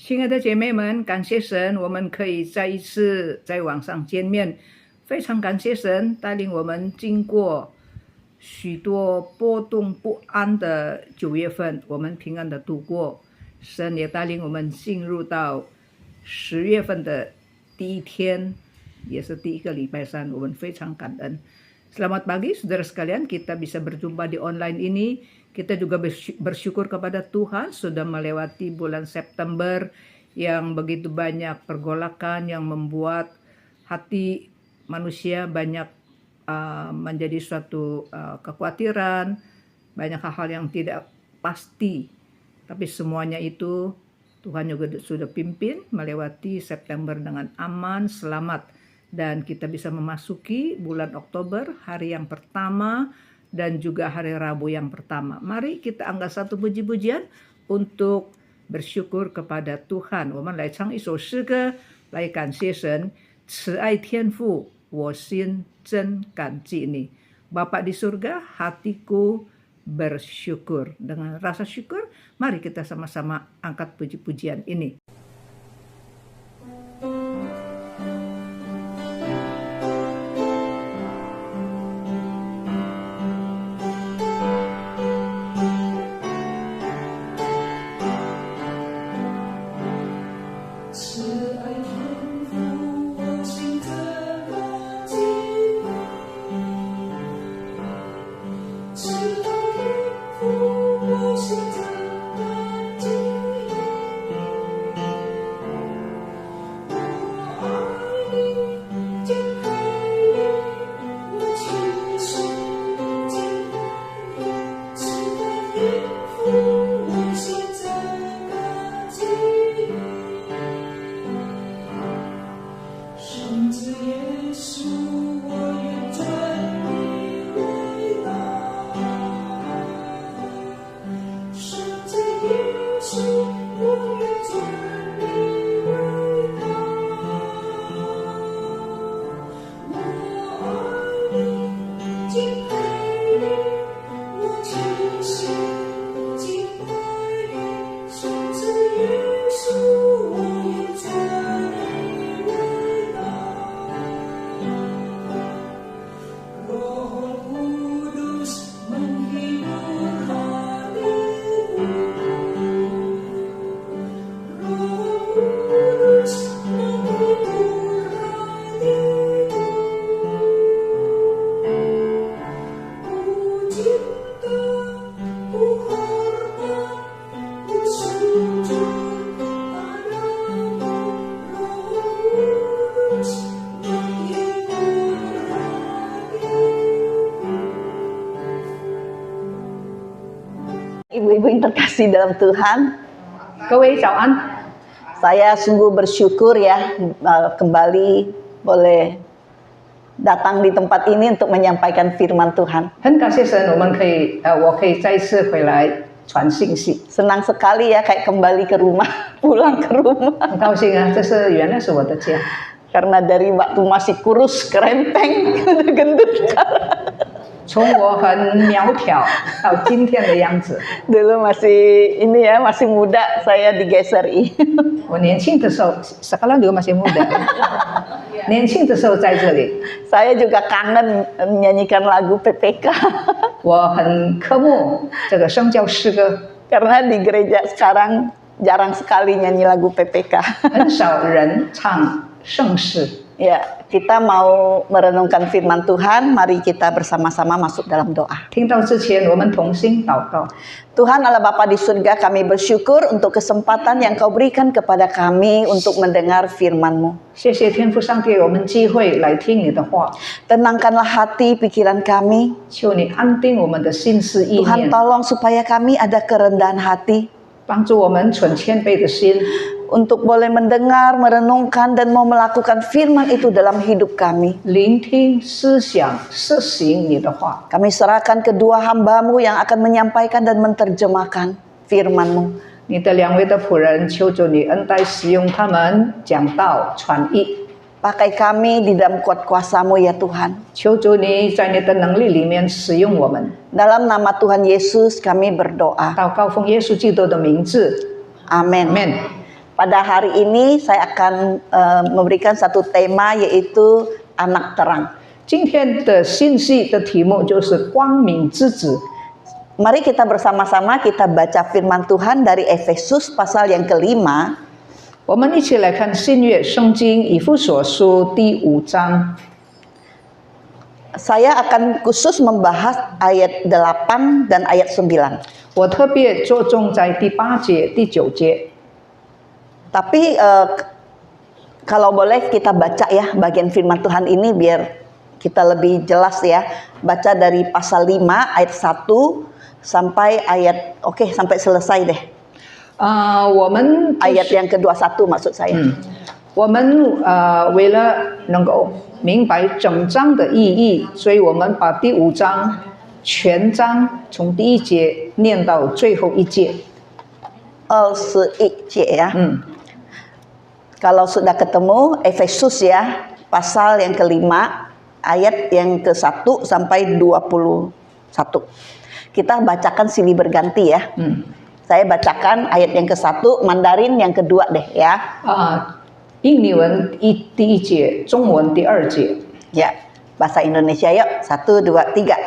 亲爱的姐妹们，感谢神，我们可以再一次在网上见面。非常感谢神带领我们经过许多波动不安的9月份，我们平安的度过。神也带领我们进入到10月份的第一天，也是第一个礼拜三，我们非常感恩。Selamat pagi saudara sekalian, kita bisa berjumpa di online ini. Kita juga bersyukur kepada Tuhan sudah melewati bulan September yang begitu banyak pergolakan yang membuat hati manusia banyak menjadi suatu kekhawatiran, banyak hal-hal yang tidak pasti. Tapi semuanya itu Tuhan juga sudah pimpin melewati September dengan aman, selamat. Dan kita bisa memasuki bulan Oktober, hari yang pertama dan juga hari Rabu yang pertama. Mari kita angkat satu puji-pujian untuk bersyukur kepada Tuhan. 我们来唱一首诗歌来感谢神。慈爱天父，我心真感激你。Bapa di surga, hatiku bersyukur. Dengan rasa syukur, mari kita sama-sama angkat puji-pujian ini. Ibu-ibu yang terkasih dalam Tuhan, 各位早安。 saya sungguh bersyukur ya kembali boleh datang di tempat ini untuk menyampaikan firman Tuhan. 很感谢神，我可以再次回来传信息。 Senang sekali ya kayak kembali ke rumah, pulang ke rumah. 很高兴啊，原来是我的家。 Karena dari waktu masih kurus, kerempeng, udah gendut sekarang. 从我很苗条到今天的样子。 Dulu masih ini ya, masih muda, saya digeseri. 我年轻的时候，sekarang juga masih muda。年轻的时候在这里。 Saya juga kangen menyanyikan lagu PPK. 我很渴慕这个圣教诗歌。 Karena di gereja sekarang jarang sekali nyanyi lagu PPK. 很少人唱圣诗。 Ya, kita mau merenungkan firman Tuhan. Mari kita bersama-sama masuk dalam doa. 听到之前，我们同心祷告。 Tuhan Allah Bapa di surga, kami bersyukur untuk kesempatan yang Kau berikan kepada kami untuk mendengar firman-Mu. 谢谢天父上帝，我们机会来听你的话。 Tenangkanlah hati pikiran kami. 求你安定我们的心思意 Tuhan 念， tolong supaya kami ada kerendahan hati 帮助我们存谦卑的心， untuk boleh mendengar, merenungkan dan mau melakukan firman itu dalam hidup kami. 聆听、思想、实行你的话。 Kami serahkan kedua hamba-Mu yang akan menyampaikan dan menerjemahkan firman-Mu. 你的2位的仆人，求主你恩待使用他们讲道传译。 Pakai kami di dalam kuat kuasa-Mu ya Tuhan. 求主你在你的能力里面使用我们。 Dalam nama Tuhan Yesus kami berdoa. 祷告奉耶稣基督的名字， Amin. Amin. Pada hari ini saya akan memberikan satu tema yaitu anak terang. 今天的信息的题目就是光明之子。 Mari kita bersama-sama kita baca firman Tuhan dari Efesus pasal yang kelima. 我们一起来看新约圣经以弗所书第5章。 Saya akan khusus membahas ayat 8 dan ayat 9. 我特别着重在第8节、第9节。 Tapi kalau boleh kita baca ya bagian firman Tuhan ini biar kita lebih jelas ya. Baca dari pasal 5 ayat 1 sampai ayat sampai selesai deh. 我们 Ayat yang ke-21 maksud saya. 我们为了能够明白整章的意义，所以我们把第5章全章从第1节念到最后1节。 11 ya. Kalau sudah ketemu Efesus ya, pasal yang kelima, ayat yang ke-1 sampai 21. Kita bacakan silih berganti ya. Saya bacakan ayat yang ke-1, Mandarin yang kedua deh ya. 印尼文第1节，中文第2节。 Ya, bahasa Indonesia yuk. 1, 2, 3.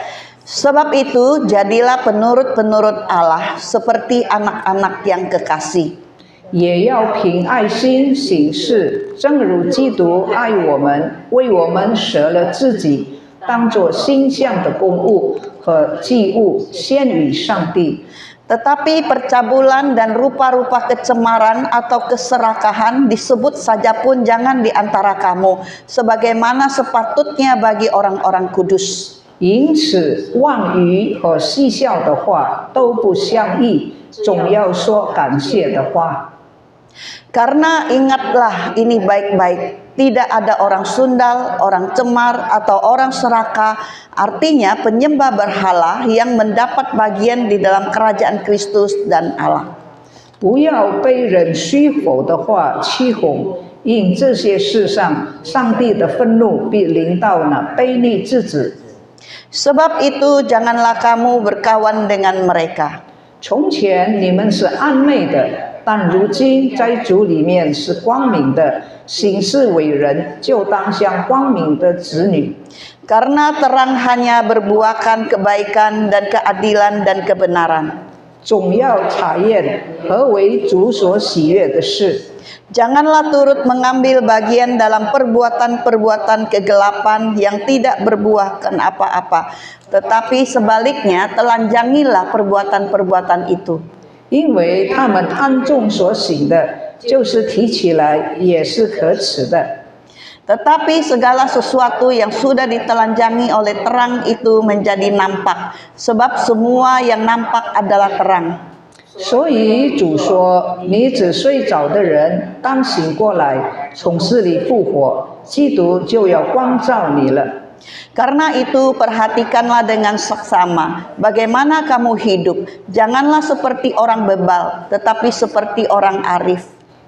Sebab itu jadilah penurut-penurut Allah seperti anak-anak yang kekasih. 也要凭爱心行事，正如基督爱我们，为我们舍了自己，当作馨香的供物和祭物献与上帝。 Tetapi percabulan dan rupa-rupa kecemaran atau keserakahan disebut saja pun jangan di antara kamu, sebagaimana sepatutnya bagi orang-orang kudus. 因此，妄语和戏笑的话都不相宜，总要说感谢的话。 Karena ingatlah ini baik-baik, tidak ada orang sundal, orang cemar, atau orang serakah, artinya penyembah berhala yang mendapat bagian di dalam kerajaan Kristus dan Allah. 不要被人虚否的话欺哄，因这些事上，上帝的愤怒必临到那悖逆之子。 Sebab itu janganlah kamu berkawan dengan mereka. 从前你们是暗昧的，但如今在主里面是光明的。行事为人，就当像光明的子女。 Karena terang hanya berbuahkan kebaikan dan keadilan dan kebenaran. 总要查验何为主所喜悦的事。 Janganlah turut mengambil bagian dalam perbuatan-perbuatan kegelapan yang tidak berbuahkan apa-apa, tetapi sebaliknya telanjangilah perbuatan-perbuatan itu. 因为他们暗中所行的，就是提起来也是可耻的。 Tetapi segala sesuatu yang sudah ditelanjangi oleh terang itu menjadi nampak, sebab semua yang nampak adalah terang. 所以主说：“你只睡着的人，当醒过来，从死里复活，基督就要光照你了。” Karena itu perhatikanlah dengan seksama bagaimana kamu hidup. Janganlah seperti orang bebal, tetapi seperti orang arif.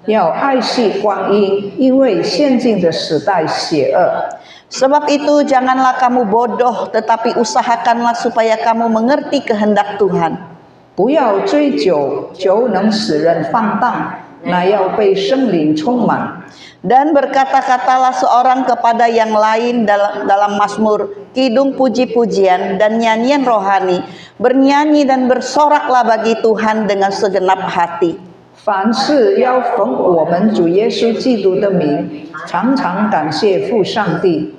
要爱惜光阴，因为现今的时代邪恶。 Sebab itu janganlah kamu bodoh, tetapi usahakanlah supaya kamu mengerti kehendak Tuhan. 不要追酒，酒能使人放荡，乃要被圣灵充满。 Dan berkata-katalah seorang kepada yang lain dalam mazmur, kidung puji-pujian dan nyanyian rohani. Bernyanyi dan bersoraklah bagi Tuhan dengan segenap hati. 凡事要奉我们主耶稣基督的名，常常感谢父上帝。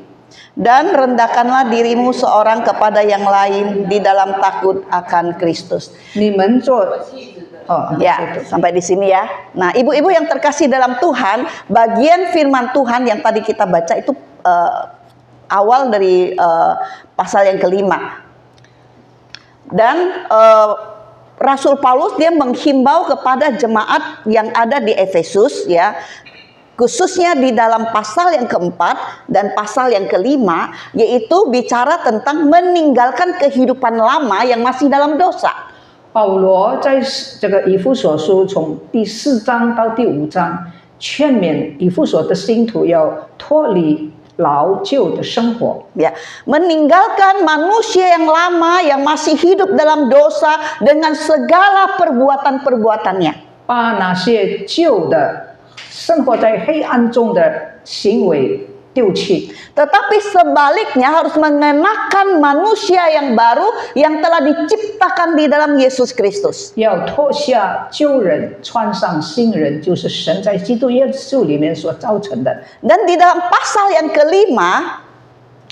Dan rendahkanlah dirimu seorang kepada yang lain di dalam takut akan Kristus. 你们做 Ya, sampai di sini ya. Nah, ibu-ibu yang terkasih dalam Tuhan, bagian firman Tuhan yang tadi kita baca itu awal dari pasal yang kelima. Dan Rasul Paulus dia menghimbau kepada jemaat yang ada di Efesus ya, khususnya di dalam pasal yang keempat dan pasal yang kelima, yaitu bicara tentang meninggalkan kehidupan lama yang masih dalam dosa. 保罗在这个以弗所书从第4章到第5章，劝勉以弗所的信徒要脱离老旧的生活。 Ya, meninggalkan manusia yang lama yang masih hidup dalam dosa dengan segala perbuatan-perbuatannya. 把那些旧的生活在黑暗中的行为丢弃。 Tetapi sebaliknya harus mengenakan manusia yang baru yang telah diciptakan di dalam Yesus Kristus. 要脱下旧人，穿上新人，就是神在基督耶稣里面所造成的。 Dan di dalam pasal yang kelima,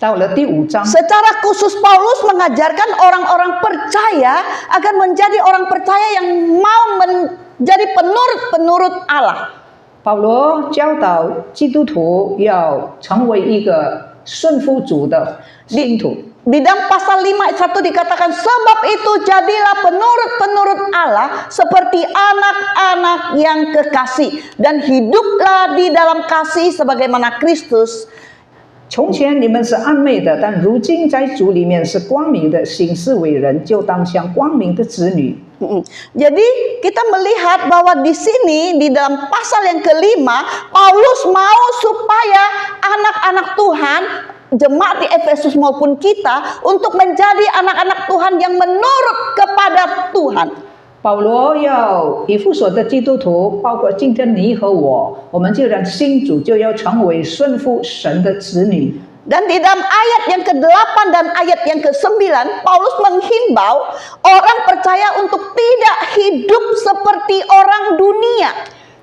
到了第5章， secara khusus Paulus mengajarkan orang-orang percaya agar menjadi orang percaya yang mau menjadi penurut-penurut Allah. 保罗教导基督徒要成为一个顺服主的信徒。 Di dalam pasal 5 ayat 1 dikatakan, sebab itu jadilah penurut-penurut Allah seperti anak-anak yang kekasih, dan hiduplah di dalam kasih sebagaimana Kristus. 从前你们是暗昧的，但如今在主里面是光明的。行事为人，就当像光明的子女。 Jadi kita melihat bahwa di sini di dalam pasal yang kelima, Paulus mau supaya anak-anak Tuhan, jemaat di Efesus maupun kita, untuk menjadi anak-anak Tuhan yang menurut kepada Tuhan. 保罗要以弗所的基督徒，包括今天你和我们既然信主，就要成为顺服神的子女。 Dan di dalam ayat yang ke-8 dan ayat yang ke-9, Paulus menghimbau orang percaya untuk tidak hidup seperti orang dunia.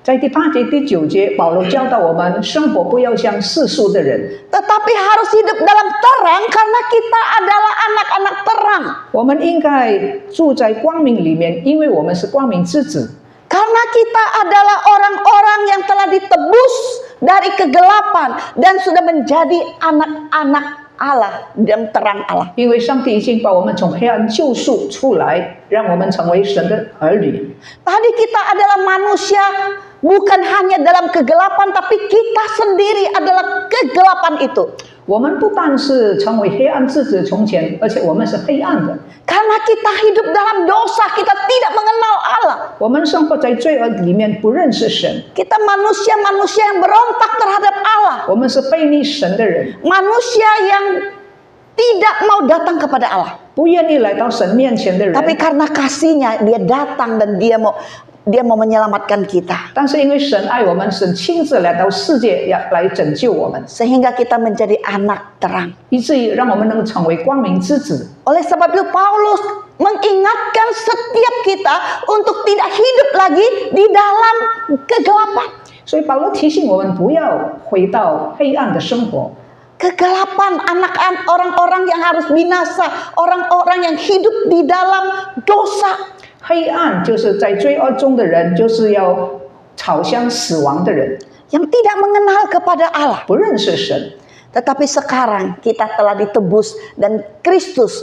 在第8节、第9节，保罗教导我们生活不要像世俗的人， Tetapi harus hidup dalam terang karena kita adalah anak-anak terang. 我们应该住在光明里面，因为我们是光明之子。 Karena kita adalah orang-orang yang telah ditebus dari kegelapan dan sudah menjadi anak-anak Allah dan terang Allah. 因为上帝已经把我们从黑暗救赎出来，让我们成为神的儿女。 Tadi kita adalah manusia bukan hanya dalam kegelapan, tapi kita sendiri adalah kegelapan itu. 我们不但是成为黑暗之子从前，而且我们是黑暗的。 Karena kita hidup dalam dosa, kita tidak mengenal Allah. 我们生活在罪恶里面，不认识神。 Kita manusia-manusia yang berontak terhadap Allah. 我们是背逆神的人， Manusia yang tidak mau datang kepada Allah. 不愿意来到神面前的人。 Tapi karena kasihnya, dia datang dan dia mau menyelamatkan kita. 但是因为神爱我们，神亲自来到世界，要来拯救我们， Sehingga kita menjadi anak terang. 以至于让我们能成为光明之子。 Oleh sebab itu Paulus mengingatkan setiap kita untuk tidak hidup lagi di dalam kegelapan. 所以保罗提醒我们不要回到黑暗的生活。 Kegelapan anak-anak orang-orang yang harus binasa, orang-orang yang hidup di dalam dosa. 黑暗就是在罪恶中的人，就是要朝向死亡的人， Yang tidak mengenal kepada Allah. 不认识神。 Tetapi sekarang kita telah ditebus dan Kristus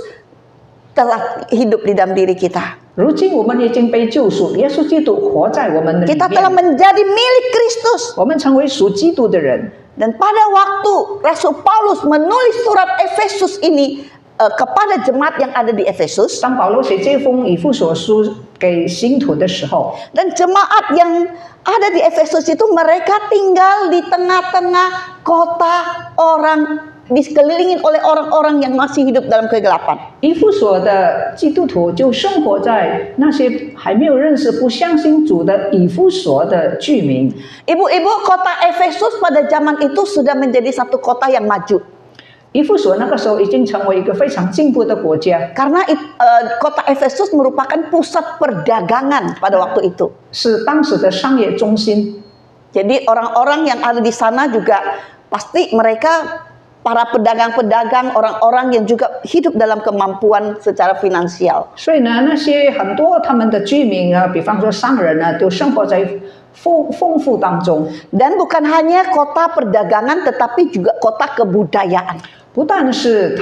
telah hidup di dalam diri kita. 如今我们已经被救赎，耶稣基督活在我们的里 Kita telah 面， menjadi milik Kristus. 我们成为属基督的人。 Dan pada waktu Rasul Paulus menulis surat Efesus ini kepada jemaat yang ada di Efesus, 当保罗写这封以弗所书给信徒的时候， dan jemaat yang ada di Efesus itu mereka tinggal di tengah-tengah kota orang, dikelilingin oleh orang-orang yang masih hidup dalam kegelapan. 以弗所的基督徒就生活在那些还没有认识、不相信主的以弗所的居民。 Ibu-ibu, kota Efesus pada zaman itu sudah menjadi satu kota yang maju. 以弗所那个时候已经成为一个非常进步的国家， Karena kota Efesus merupakan pusat perdagangan pada waktu itu. 是当时的商业中心。 Jadi orang-orang yang ada di sana juga pasti mereka para pedagang-pedagang, orang-orang yang juga hidup dalam kemampuan secara finansial. 所以呢，那些很多他们的居民啊，比方说商人啊，都生活在丰富当中。 Dan bukan hanya kota perdagangan tetapi juga kota kebudayaan. 不但是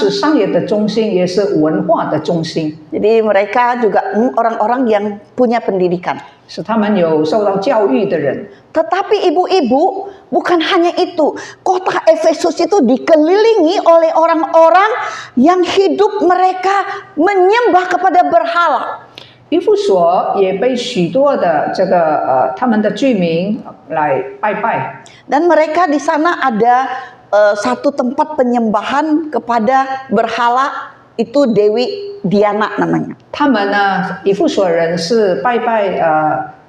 商业的中心，也是文化的中心， Jadi mereka juga orang-orang yang punya pendidikan. 是他们有受到教育的人。 Tetapi ibu-ibu, bukan hanya itu. Kota Efesus itu dikelilingi oleh orang-orang yang hidup mereka menyembah kepada berhala. 以弗所也被许多的他们的居民来拜拜。 Dan mereka di sana ada satu tempat penyembahan kepada berhala, itu Dewi Diana namanya. 他们呢，以弗所人是拜拜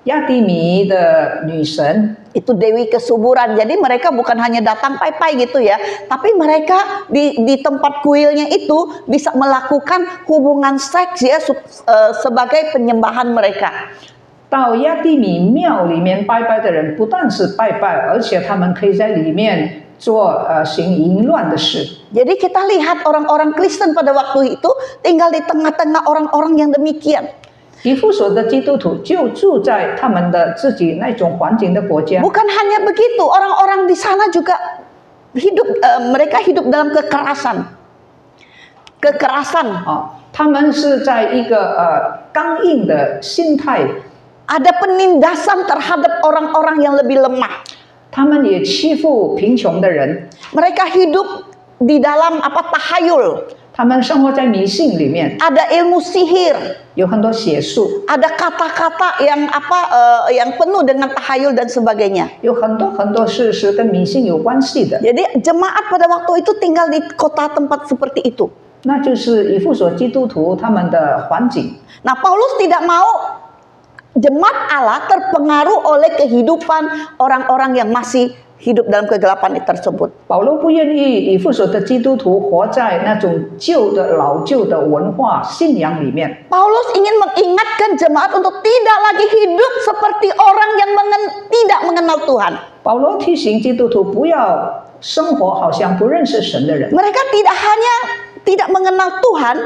亚蒂米的女神 itu Dewi kesuburan. Jadi mereka bukan hanya datang pai-pai gitu ya, tapi mereka di tempat kuilnya itu bisa melakukan hubungan seks ya sebagai penyembahan mereka. 到亚蒂米庙里面拜拜的人，不但是拜拜，而且他们可以在里面做行淫乱的事。 Jadi kita lihat orang-orang Kristen pada waktu itu tinggal di tengah-tengah orang-orang yang demikian. 以弗所的基督徒就住在他们的自己那种环境的国家。 Bukan hanya begitu, orang-orang di sana juga mereka hidup dalam kekerasan. 他们是在一个刚硬的心态。 Ada penindasan terhadap orang-orang yang lebih lemah. 他们也欺负贫穷的人。 Mereka hidup di dalam tahayul. 他们生活在迷信里面。 Ada ilmu sihir. 有很多邪术。 Ada kata-kata yang yang penuh dengan tahayul dan sebagainya. 有很多事是跟迷信有关系的。 Jadi jemaat pada waktu itu tinggal di kota tempat seperti itu. 那就是以弗所基督徒他们的环境。 Nah, Paulus tidak mau jemaat Allah terpengaruh oleh kehidupan orang-orang yang masih hidup dalam kegelapan tersebut. 保罗不愿意以弗所的基督徒活在那种老旧的文化信仰里面。 Paulus ingin mengingatkan jemaat untuk tidak lagi hidup seperti orang yang tidak mengenal Tuhan. 保罗提醒基督徒不要生活好像不认识神的人。 Mereka tidak hanya tidak mengenal Tuhan,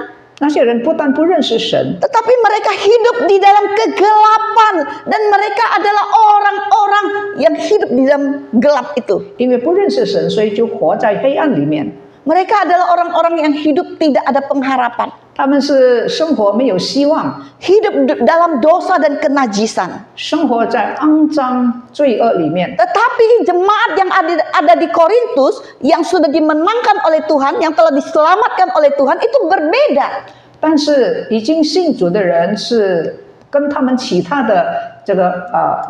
那些人不但不认识神， tetapi mereka hidup di dalam kegelapan dan mereka adalah orang-orang yang hidup di dalam gelap itu. 因为不认识神，所以就活在黑暗里面。 Mereka adalah orang-orang yang hidup tidak ada pengharapan. 他们是生活没有希望， Hidup dalam dosa dan kenajisan. 生活在肮脏罪恶里面。 Tetapi jemaat yang ada di Korintus yang sudah dimenangkan oleh Tuhan, yang telah diselamatkan oleh Tuhan itu berbeda. 但是已经信主的人是跟他们其他的这个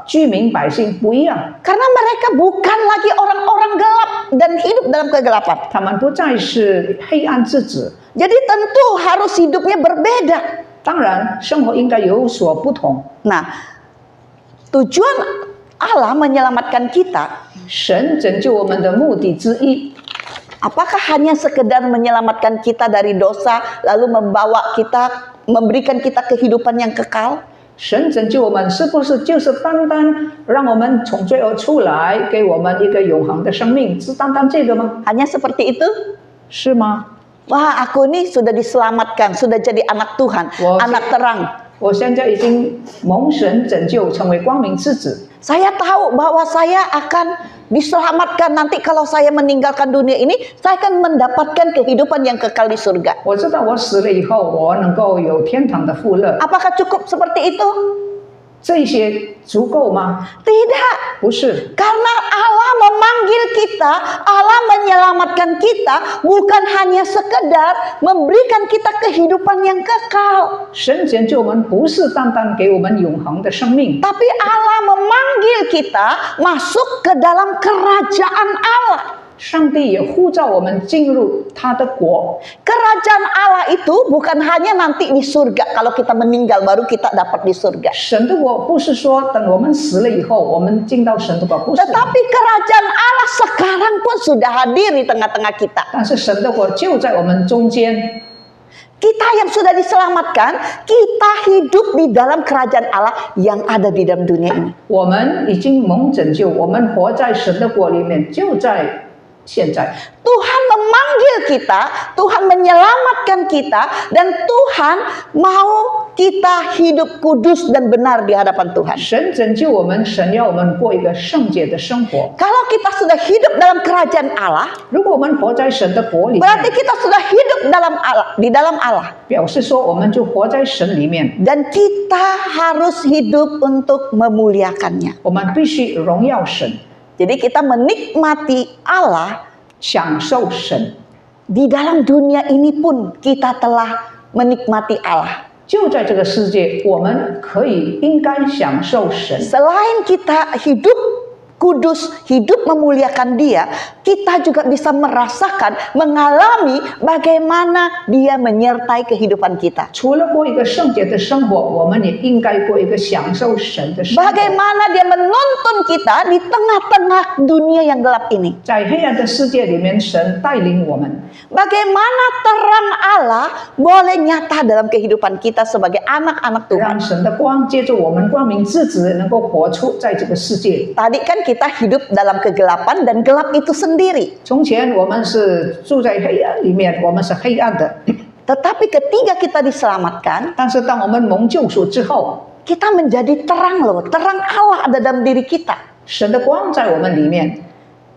居民百姓不一样。 Karena mereka bukan lagi orang-orang gelap dan hidup dalam kegelapan. 他们不再是黑暗之子。 Jadi tentu harus hidupnya berbeda. 当然，生活应该有所不同。 Nah, tujuan Allah menyelamatkan kita, 神拯救我们的目的之一， apakah hanya sekedar menyelamatkan kita dari dosa, lalu memberikan kita kehidupan yang kekal? 神拯救我们是不是就是单单让我们从罪恶出来，给我们一个永恒的生命，是单单这个吗？ Hanya seperti itu? 是吗？ Wah, aku ini sudah diselamatkan, sudah jadi anak Tuhan, anak terang. 我现在已经蒙神拯救，成为光明之子。 Saya tahu bahwa saya akan diselamatkan nanti kalau saya meninggalkan dunia ini, saya akan mendapatkan kehidupan yang kekal di surga. 我知道我死了以后，我能够有天堂的富乐。 Apakah cukup seperti itu? 这些足够吗？ Tidak. 不是， Karena Allah memanggil kita, Allah menyelamatkan kita, bukan hanya sekedar memberikan kita kehidupan yang kekal. 神拯救我们不是单单给我们永恒的生命， Tapi Allah memanggil kita masuk ke dalam kerajaan Allah. 上帝也呼召我们进入他的国。 Kerajaan Allah itu bukan hanya nanti di surga, kalau kita meninggal baru kita dapat di surga. 神的国不是说等我们死了以后，我们进到神的国，不是。 Tetapi kerajaan Allah sekarang pun sudah hadir di tengah-tengah kita. 但是神的国就在我们中间。 Kita yang sudah diselamatkan, kita hidup di dalam kerajaan Allah yang ada di dalam dunia ini. 我们已经蒙拯救，我们活在神的国里面，就在现在。 Tuhan memanggil kita, Tuhan menyelamatkan kita, dan Tuhan mau kita hidup kudus dan benar di hadapan Tuhan. 神拯救我们，神要我们过一个圣洁的生活。 Kalau kita sudah hidup dalam kerajaan Allah, 如果我们活在神的国里面， berarti kita sudah hidup di dalam Allah. 表示说我们就活在神里面， Dan kita harus hidup untuk memuliakannya. 我们必须荣耀神， Jadi kita menikmati Allah. 享受神。 Di dalam dunia ini pun kita telah menikmati Allah. 就在这个世界，我们应该享受神。 Selain kita hidup kudus, hidup memuliakan Dia, kita juga bisa merasakan, mengalami bagaimana Dia menyertai kehidupan kita. 除了过一个圣洁的生活，我们也应该过一个享受神的生活。 Bagaimana Dia menuntun kita di tengah-tengah dunia yang gelap ini. 在黑暗的世界里面，神带领我们。 Bagaimana terang Allah boleh nyata dalam kehidupan kita sebagai anak-anak Tuhan. 让神的光借着我们光明之子，能够活出在这个世界。 Tadi kan kita hidup dalam kegelapan dan gelap itu sendiri. 从前我们是住在黑暗里面，我们是黑暗的。 Tetapi ketika kita diselamatkan, 但是当我们蒙救赎之后， kita menjadi terang loh. Terang Allah ada dalam diri kita. 神的光在我们里面，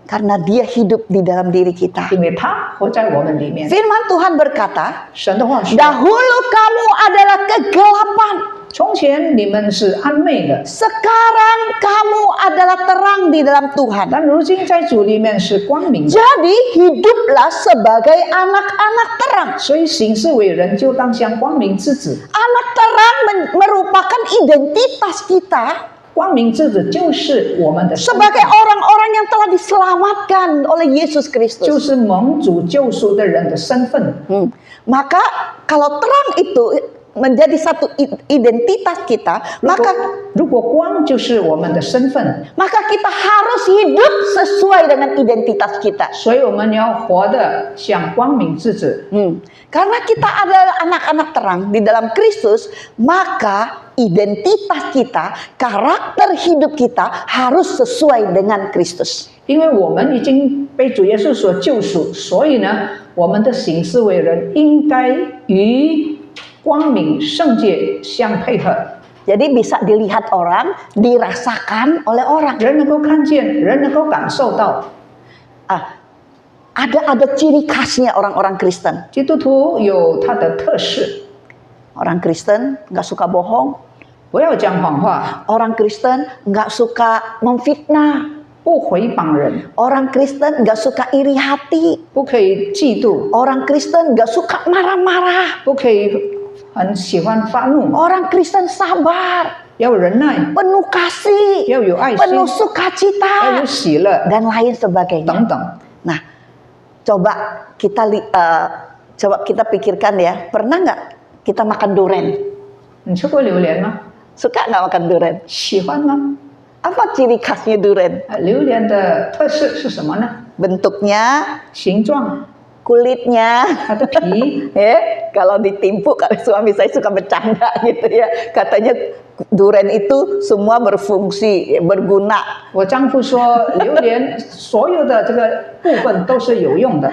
Karena Dia hidup di dalam diri kita. 因为他活在我们里面。 Firman Tuhan berkata, 神的话说： dahulu kamu adalah kegelapan. 从前你们是暗昧的， Sekarang kamu adalah terang di dalam Tuhan. 但如今在主里面是光明的。 Jadi hiduplah sebagai anak-anak terang. 所以行事为人就当像光明之子。 Anak terang merupakan identitas kita 光明之子就是我们的身份， sebagai orang-orang yang telah diselamatkan oleh Yesus 就 Kristus. 是蒙主救赎的人的身份。 Maka kalau terang itu menjadi satu identitas kita, 如果 maka 如果光就是我们的身份， kita harus hidup sesuai dengan identitas kita. 所以我们要活得像光明之子。 Karena kita adalah anak-anak terang di dalam Kristus, maka identitas kita, karakter hidup kita harus sesuai dengan Kristus. 因为我们已经被主耶稣所救赎，所以呢，我们的行事为人应该与光明圣洁相配合。 Jadi bisa dilihat orang, dirasakan oleh orang. 人能够看见，人能够感受到。 Ada ciri khasnya orang-orang Kristen. 基督徒有他的特质， Orang Kristen nggak suka bohong. 不要讲谎话， Orang Kristen nggak suka memfitnah. 不诽谤人， Orang Kristen nggak suka iri hati. 不可以嫉妒， Orang Kristen nggak suka marah-marah. 不可以很喜欢发怒， Orang Kristen sabar, 要有忍耐， penuh kasih, 要有爱心， penuh 要 sukacita, 有喜乐 dan lain sebagainya. 等等。 Nah, coba kita pikirkan ya, pernah nggak kita makan durian? 你吃过榴莲吗？ Suka nggak makan durian? 喜欢吗？ Apa ciri khasnya durian? 榴莲的特色是什么呢？ Bentuknya, 形状， kulitnya. 它的皮。 Kalau ditimpuk, kalau suami saya suka bercanda gitu ya. Katanya durian itu semua berfungsi, berguna. 我丈夫说，榴莲所有的这个部分都是有用的。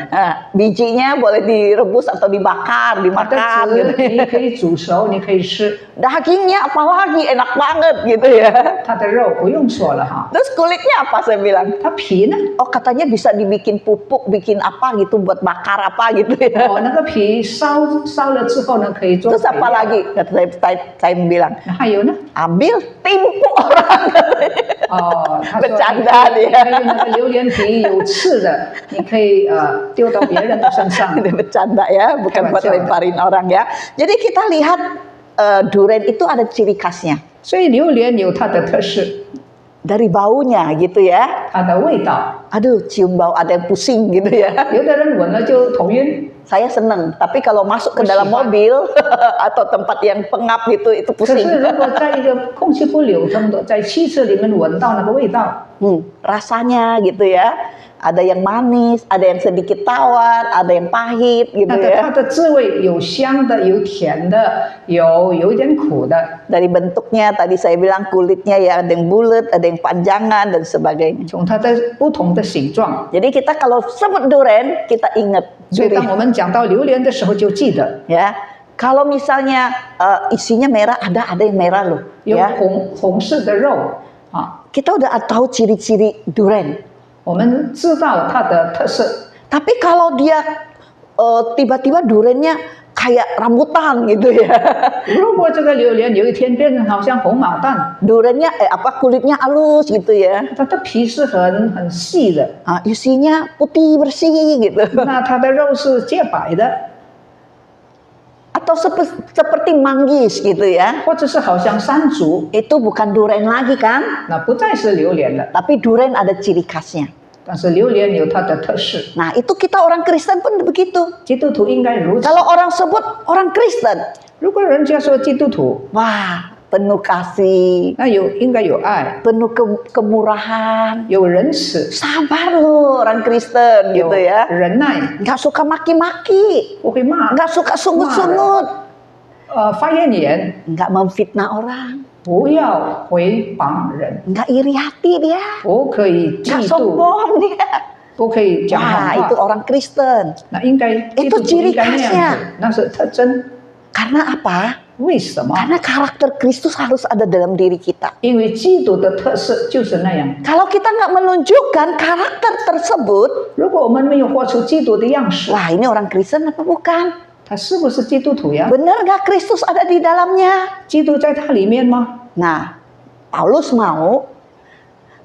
Bijinya boleh direbus atau dibakar, 它的 dimakan 籽 gitu. 你可以煮熟，你可以吃。 Dagingnya apalagi enak banget gitu ya. 它的肉不用说了哈， Terus kulitnya apa saya bilang? 它皮呢？ Oh katanya bisa dibikin pupuk, bikin apa gitu buat bakar apa gitu ya. 哦，那个皮烧了之后呢，可以做 Terus 肥 apa 料。 lagi? Kata saya bilang, 那还有呢？ ambil timpuk orang. 哦，他说 Bercanda 你 dia. 可以那个榴莲皮有刺的，你可以丢到别人的身上。 Ini bercanda ya, bukan buat lemparin orang ya. Jadi kita lihat durian itu ada ciri khasnya. 所以榴莲有它的特质， Dari baunya gitu ya. 它的味道。 Aduh, cium bau ada yang pusing gitu ya. 有的人闻了就头晕， Saya seneng, tapi kalau masuk ke dalam mobil atau tempat yang pengap gitu itu 可是 pusing. 如果在一个空气不流通的，在汽车里面闻到那个味道， Rasanya gitu ya. Ada yang manis, ada yang sedikit tawar, ada yang pahit gitu 那个 ya. 它的滋味有香的，有甜的，有一点苦的。 Dari bentuknya tadi saya bilang kulitnya ya ada yang bulat, ada yang panjangan dan sebagainya. 从它的不同的形状， Jadi kita kalau sebut durian kita ingat 所以 durian 当我们讲到榴莲的时候就记得 ya. Kalau misalnya isinya merah ada yang merah loh 有 ya. 红色的肉啊， Kita udah tahu ciri-ciri durian. 我们知道它的特色。 Tapi kalau dia tiba-tiba duriannya kayak rambutan gitu ya. 如果这个榴莲有一天变成好像红毛蛋， Duriannya kulitnya halus gitu ya. 它的皮是很细的， Isinya putih bersih gitu. 那它的肉是洁白的。 Atau atau seperti manggis gitu ya. 或者是好像山竹， Itu bukan duren lagi kan? 那不再是榴莲了。 Tapi duren ada ciri khasnya. 但是榴莲有它的特色， Nah, itu kita orang Kristen pun begitu. 基督徒应该如此。 Kalau orang sebut orang Kristen, 如果人家说基督徒， wah, penuh kasih, 那应该有爱， penuh kemurahan, 有仁慈， sabar loh orang Kristen 有 gitu ya. 忍耐， Nggak suka maki-maki, 不会骂， nggak suka sungut-sungut, 发怨言， nggak memfitnah orang, 不要回谤人， nggak iri hati dia, 不可以嫉 nggak 妒， sombong dia. 不可以讲 Wah, 谎 itu 话。 orang Kristen. 那应该基 Itu 督徒 ciri 应该那样 khasnya. 子，那是特征。 Karena apa? 为什么？ Karena karakter Kristus harus ada dalam diri kita. 因为基督的特色就是那样。 Kalau kita nggak menunjukkan karakter tersebut, 如果我们没有活出基督的样式， wah ini orang Kristen apa bukan? 他是不是基督徒呀？ Benar nggak Kristus ada di dalamnya? 基督在他里面吗？ Nah, Paulus mau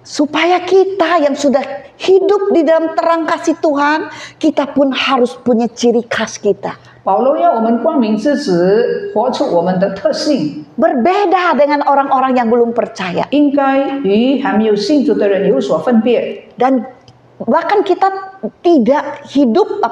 supaya kita yang sudah hidup di dalam terang kasih Tuhan, kita pun harus punya ciri khas kita. 保罗要我们光明之子活出我们的特性， Berbeda dengan orang-orang yang belum percaya. 应该与还没有信主的人有所分别。 Dan bahkan kita tidak hidup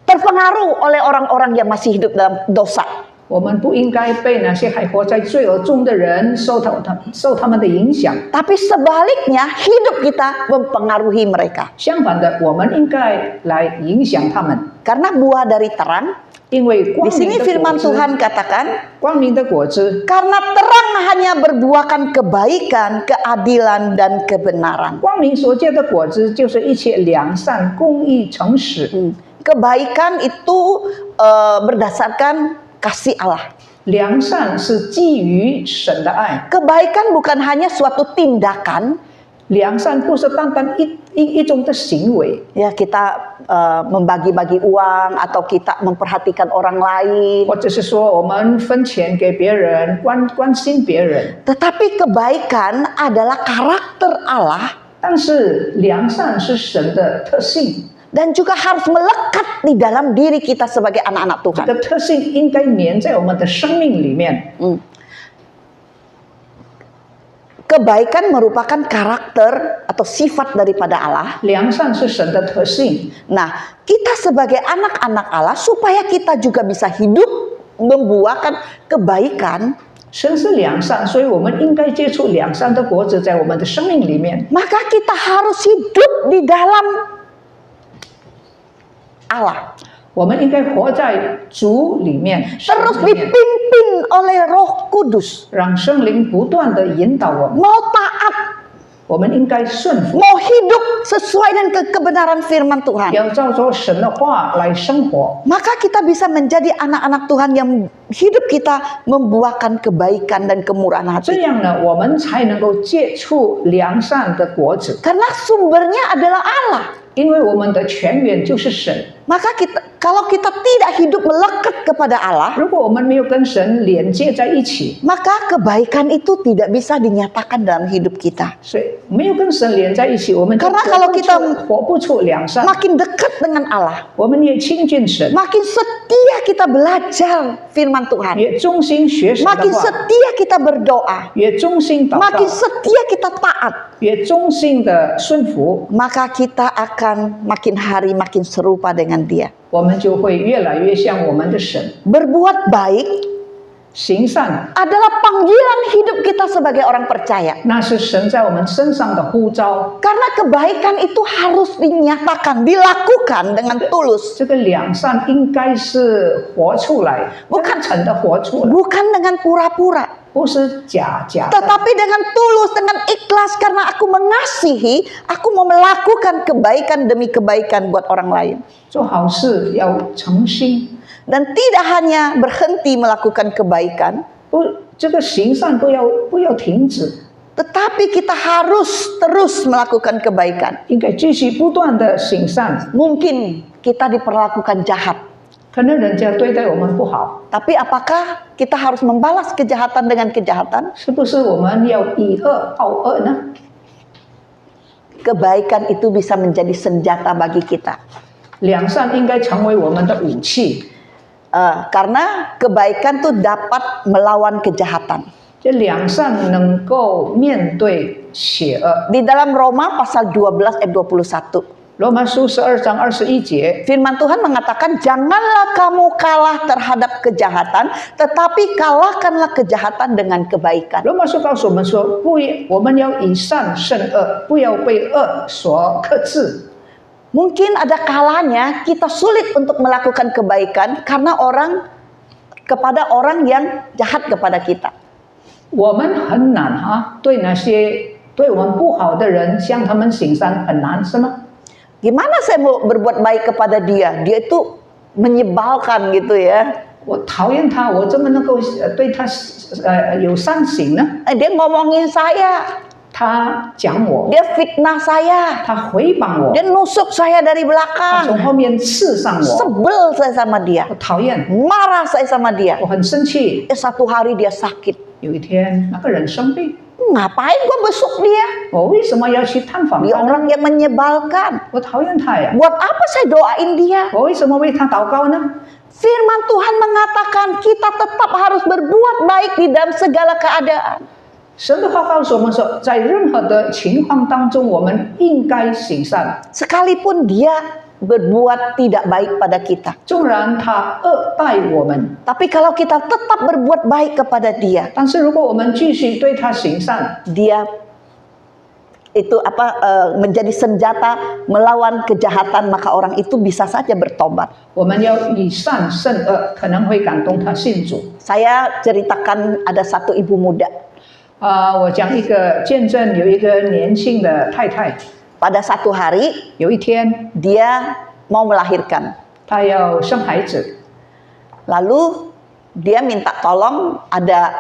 terpengaruh oleh orang-orang yang masih hidup dalam dosa. 我们不应该被那些还活在罪恶中的人受他们的影响。 Tapi sebaliknya hidup kita mempengaruhi mereka. 相反的，我们应该来影响他们， Karena buah dari terang, 因为 di 光明 sini 的 firman 果子， Tuhan katakan, 光明的果子， karena terang hanya berbuahkan kebaikan, keadilan, dan kebenaran. 光明所结的果子就是一切良善、公义、诚实。 Kebaikan itu berdasarkan kasih Allah. 良善是基于神的爱， Kebaikan bukan hanya suatu tindakan, 良善不是单单一种的行为， ya kita membagi-bagi uang atau kita memperhatikan orang lain. 或者是说我们分钱给别人，关心别人。 Tetapi kebaikan adalah karakter Allah 但是良善是神的特性， dan juga harus melekat di dalam diri kita sebagai anak-anak 这 Tuhan. 个特性应该粘在我们的生命里面。 Kebaikan merupakan karakter atau sifat daripada Allah. 良善是神的特性， Nah, kita sebagai anak-anak Allah supaya kita juga bisa hidup membuahkan kebaikan, 神是良善，所以我们应该接触良善的果子在我们的生命里面。 maka kita harus hidup di dalam Allah. 我们应该活在主里面，神 Terus 里面， dipimpin oleh Roh Kudus. 让圣灵不断的引导我们。 Mau taat, 我们应该顺服， mau hidup sesuai dengan kebenaran firman Tuhan. 要照着神的话来生活， Maka kita bisa menjadi anak-anak Tuhan yang hidup kita membuahkan kebaikan dan kemurahan 这 hati. 样呢，我们才能够结出良善的果子。 Karena sumbernya adalah Allah. 因为我们的泉源就是神。 Maka kalau kita tidak hidup melekat kepada Allah, 如果我们没有跟神连接在一起， maka kebaikan itu tidak bisa dinyatakan dalam hidup kita. 所以没有跟神连在一起，我们就 Karena kalau kita 活不出良善。 Makin dekat dengan Allah, 我们也亲近神， makin setia kita belajar firman Tuhan, 也忠心学神的 makin 话， setia kita berdoa, 也忠心祷 makin 告， setia kita taat, 也忠心的顺服， maka kita akan makin hari makin serupa dengan Dia. 我们就会越来越像我们的神。 Berbuat baik 行善， adalah panggilan hidup kita sebagai orang percaya. 那是神在我们身上的呼召。 Karena kebaikan itu harus dinyatakan, dilakukan dengan tulus, 这个良善应该是活出来，真诚的活出来， bukan dengan pura-pura. 不是假的。 Tetapi dengan tulus, dengan ikhlas, karena aku mengasihi, aku mau melakukan kebaikan demi kebaikan buat orang lain. 做好事要诚心， Dan tidak hanya berhenti melakukan kebaikan, 不，这个行善不要停止， tetapi kita harus terus melakukan kebaikan. 应该继续不断的行善。 Mungkin kita diperlakukan jahat, 可能人家对待我们不好， tapi apakah kita harus membalas kejahatan dengan kejahatan? 是不是我们要以恶报恶呢？ Kebaikan itu bisa menjadi senjata bagi kita. 良善应该成为我们的武器。Karena kebaikan tuh dapat melawan kejahatan. 这良善能够面对邪恶。 Di dalam Roma pasal 12 ayat 21. 罗马书12章21节， Firman Tuhan mengatakan, janganlah kamu kalah terhadap kejahatan, tetapi kalahkanlah kejahatan dengan kebaikan. 罗马书告诉我们说，我们要以善胜恶，不要被恶所克制。 Mungkin ada kalanya kita sulit untuk melakukan kebaikan karena kepada orang yang jahat kepada kita. 我们很难对那些对我们不好的人向他们行善很难，是吗？ Gimana saya mau berbuat baik kepada dia? Dia itu menyebalkan gitu ya. 我讨厌他，我怎么能够对他有善行呢？ Dia ngomongin saya, 他讲我， dia fitnah saya, 他诽谤我， dia nusuk saya dari 他从 belakang. 后面刺上我， Sebel saya sama dia, 我讨厌， marah saya sama dia. 我很生气。 Satu hari dia sakit. 有一天，那个人生病， Ngapain gua besuk dia? 我为什么要去探访 Dia 他呢？ orang yang menyebalkan. 我讨厌他呀， Buat apa saya doain dia? 我为什么为他祷告呢？ Firman Tuhan mengatakan kita tetap harus berbuat baik di dalam segala keadaan. 神的话告诉我们说，在任何的情况当中，我们应该行善， Sekalipun dia berbuat tidak baik pada kita. 纵然他恶待我们， Tapi kalau kita tetap berbuat baik kepada dia, 但是如果我们继续对他行善， dia itu menjadi senjata melawan kejahatan, maka orang itu bisa saja bertobat. 我们要以善胜恶，可能会感动他信主。 Saya ceritakan ada satu ibu muda. 我讲一个见证，有一个年轻的太太， Pada satu hari 有一天 dia mau melahirkan. 她要生孩子， Lalu dia minta tolong ada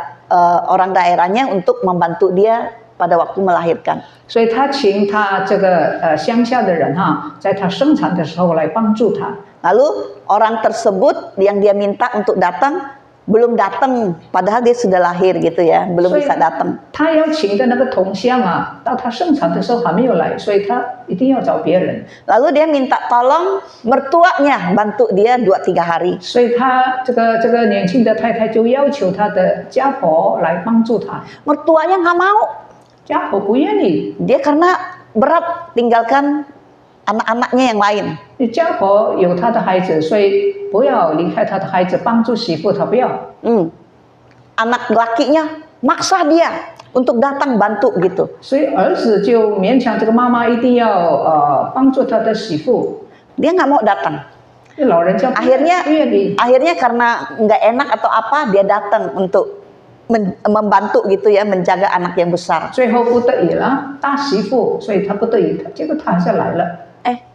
orang daerahnya untuk membantu dia pada waktu melahirkan. 所以她请她这个乡下的人在她生产的时候来帮助她。 Lalu orang tersebut yang dia minta untuk datang belum datang, padahal dia sudah lahir gitu ya, belum 所以 bisa datang. 她邀请的那个同乡到她生产的时候还没有来，所以她一定要找别人。 Lalu dia minta tolong mertuanya bantu dia 2-3 hari. 所以她这个年轻的太太就要求她的家婆来帮助她， Mertuanya nggak mau, 家婆不愿意， dia karena berat tinggalkan anak-anaknya yang lain. 家婆有她的孩子，所以不要离开她的孩子，帮助媳妇她不要。 Anak lakinya maksa dia untuk datang bantu gitu. 所以儿子就勉强这个妈妈一定要帮助他的媳妇， Dia nggak mau datang. 这老人家不 Akhirnya 愿意， akhirnya karena nggak enak atau apa, dia datang untuk membantu gitu ya, menjaga anak yang besar. 最后不得已了，大媳妇，所以他不得已，结果他还是来了，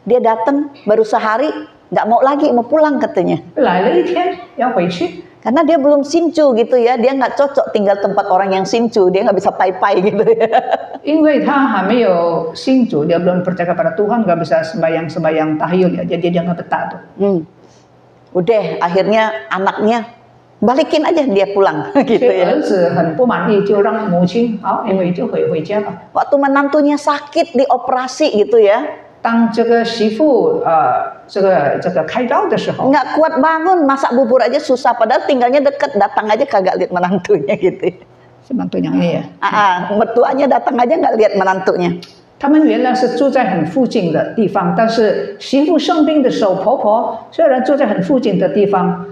Dia datang baru sehari, nggak mau lagi, mau pulang katanya. 来了一天要回去， Karena dia belum sincu gitu ya, dia nggak cocok tinggal tempat orang yang sincu, dia nggak bisa pai-pai gitu ya. 因为他还没有信主，dia belum percaya kepada Tuhan, nggak bisa sembahyang tahayul ya, jadi dia nggak betah tuh. Udah, akhirnya anaknya balikin aja dia pulang 所 gitu 以 ya. 儿子很不满意，就让母亲好，因为就回家吧。 Waktu menantunya sakit dioperasi gitu ya, 当这个媳妇这个开刀的时候， nggak kuat bangun, masak bubur aja susah, padahal tinggalnya deket, datang aja kagak lihat menantunya gitu. 是mantunya ini ya。 Mertuanya datang aja nggak lihat menantunya. 他们原来是住在很附近的地方，但是媳妇生病的时候，婆婆虽然住在很附近的地方，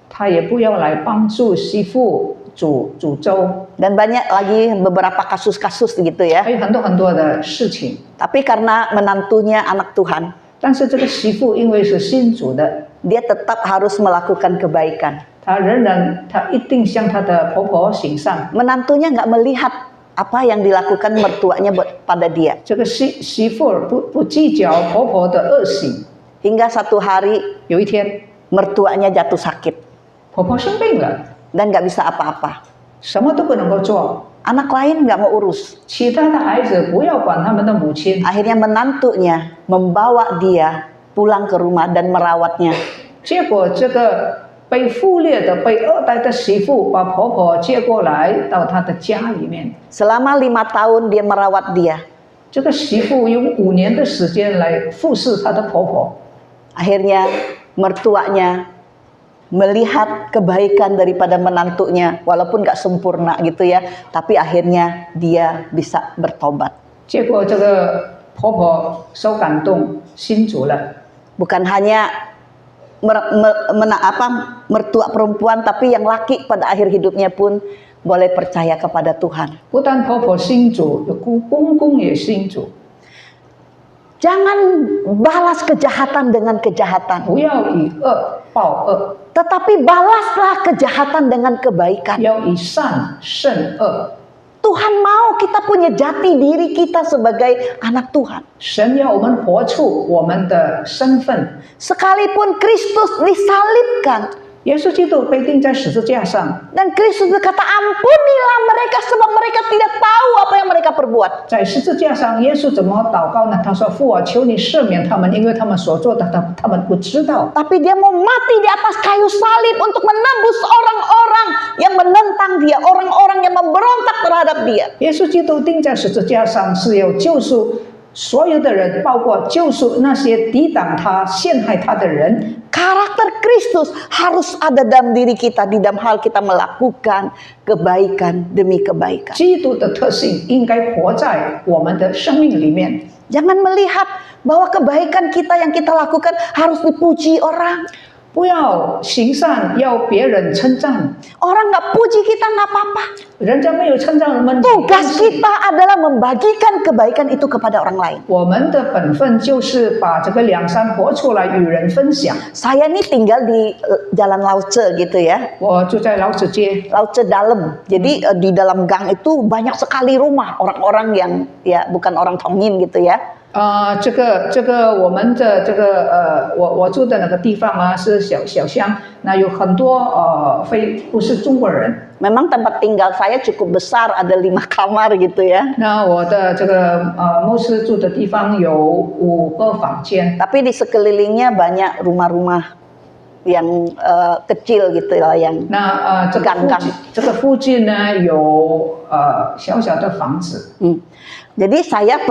她也不要来帮助媳妇煮粥， Dan banyak lagi beberapa kasus-kasus gitu ya. 还有很多的事情。 Tapi karena menantunya anak Tuhan, 但是这个媳妇因为是信主的， dia tetap harus melakukan kebaikan. 她一定向她的婆婆行善。 Menantunya nggak melihat apa yang dilakukan mertuanya pada dia. 这个媳妇不计较婆婆的恶行。 Hingga satu hari 有一天， mertuanya jatuh sakit 婆婆生病了， dan nggak bisa apa-apa. 什么都不能够做， Anak lain nggak mau urus. 其他的孩子不要管他们的母亲。 Akhirnya menantunya membawa dia pulang ke rumah dan merawatnya. 结果这个被忽略的、被恶待的媳妇把婆婆接过来到她的家里面。 Selama 5 tahun dia merawat dia. 这个媳妇用5年的时间来服侍她的婆婆。 Akhirnya mertuanya melihat kebaikan daripada menantunya, walaupun gak sempurna gitu ya, tapi akhirnya dia bisa bertobat. 结果这个婆婆受感动，信主了。 Bukan hanya mertua perempuan, tapi yang laki pada akhir hidupnya pun boleh percaya kepada Tuhan. 不但婆婆信主，公公也信主。 Jangan balas kejahatan dengan kejahatan. 不要以恶报恶， Tetapi balaslah kejahatan dengan kebaikan. 要以善胜恶。 Tuhan mau kita punya jati diri kita sebagai anak Tuhan. 神要我们活出我们的身份。 Sekalipun Kristus disalibkan, 耶稣基督被钉在十字架上， dan Kristus berkata, ampunilah mereka sebab mereka tidak tahu apa yang mereka perbuat. 在十字架上，耶稣怎么祷告呢？他说：“父啊，求你赦免他们，因为他们所做的，他们不知道。” Tapi dia mau mati di atas kayu salib untuk menebus orang-orang yang menentang dia, orang-orang yang memberontak terhadap dia. 耶稣基督钉在十字架上是要救赎所有的人，包括救赎那些抵挡他、陷害他的人。 Karakter Kristus harus ada dalam diri kita di dalam hal kita melakukan kebaikan demi kebaikan. 基督的特性应该活在我们的生命里面。 Jangan melihat bahwa kebaikan kita yang kita lakukan harus dipuji orang. 不要行善，要别人称赞。 Orang nggak puji kita nggak apa-apa. 人家没有称赞我们， Tugas kita adalah membagikan kebaikan itu kepada orang lain. 我们的本分就是把这个良善活出来，与人分享。 Saya ini tinggal di Jalan Lauce gitu ya. 我住在老子街， Lauce dalam. Jadi di dalam gang itu banyak sekali rumah orang-orang yang ya bukan orang Tongin gitu ya. 这个我们的这个我住的那个地方啊是小乡，那有很多不是中国人。 Memang tempat tinggal saya cukup besar, ada 5 kamar gitu ya. 那我的这个牧师住的地方有5个房间， Tapi di sekelilingnya banyak rumah-rumah yang kecil gitu lah, yang 那这个附近呢有小小的房子。 Jadi saya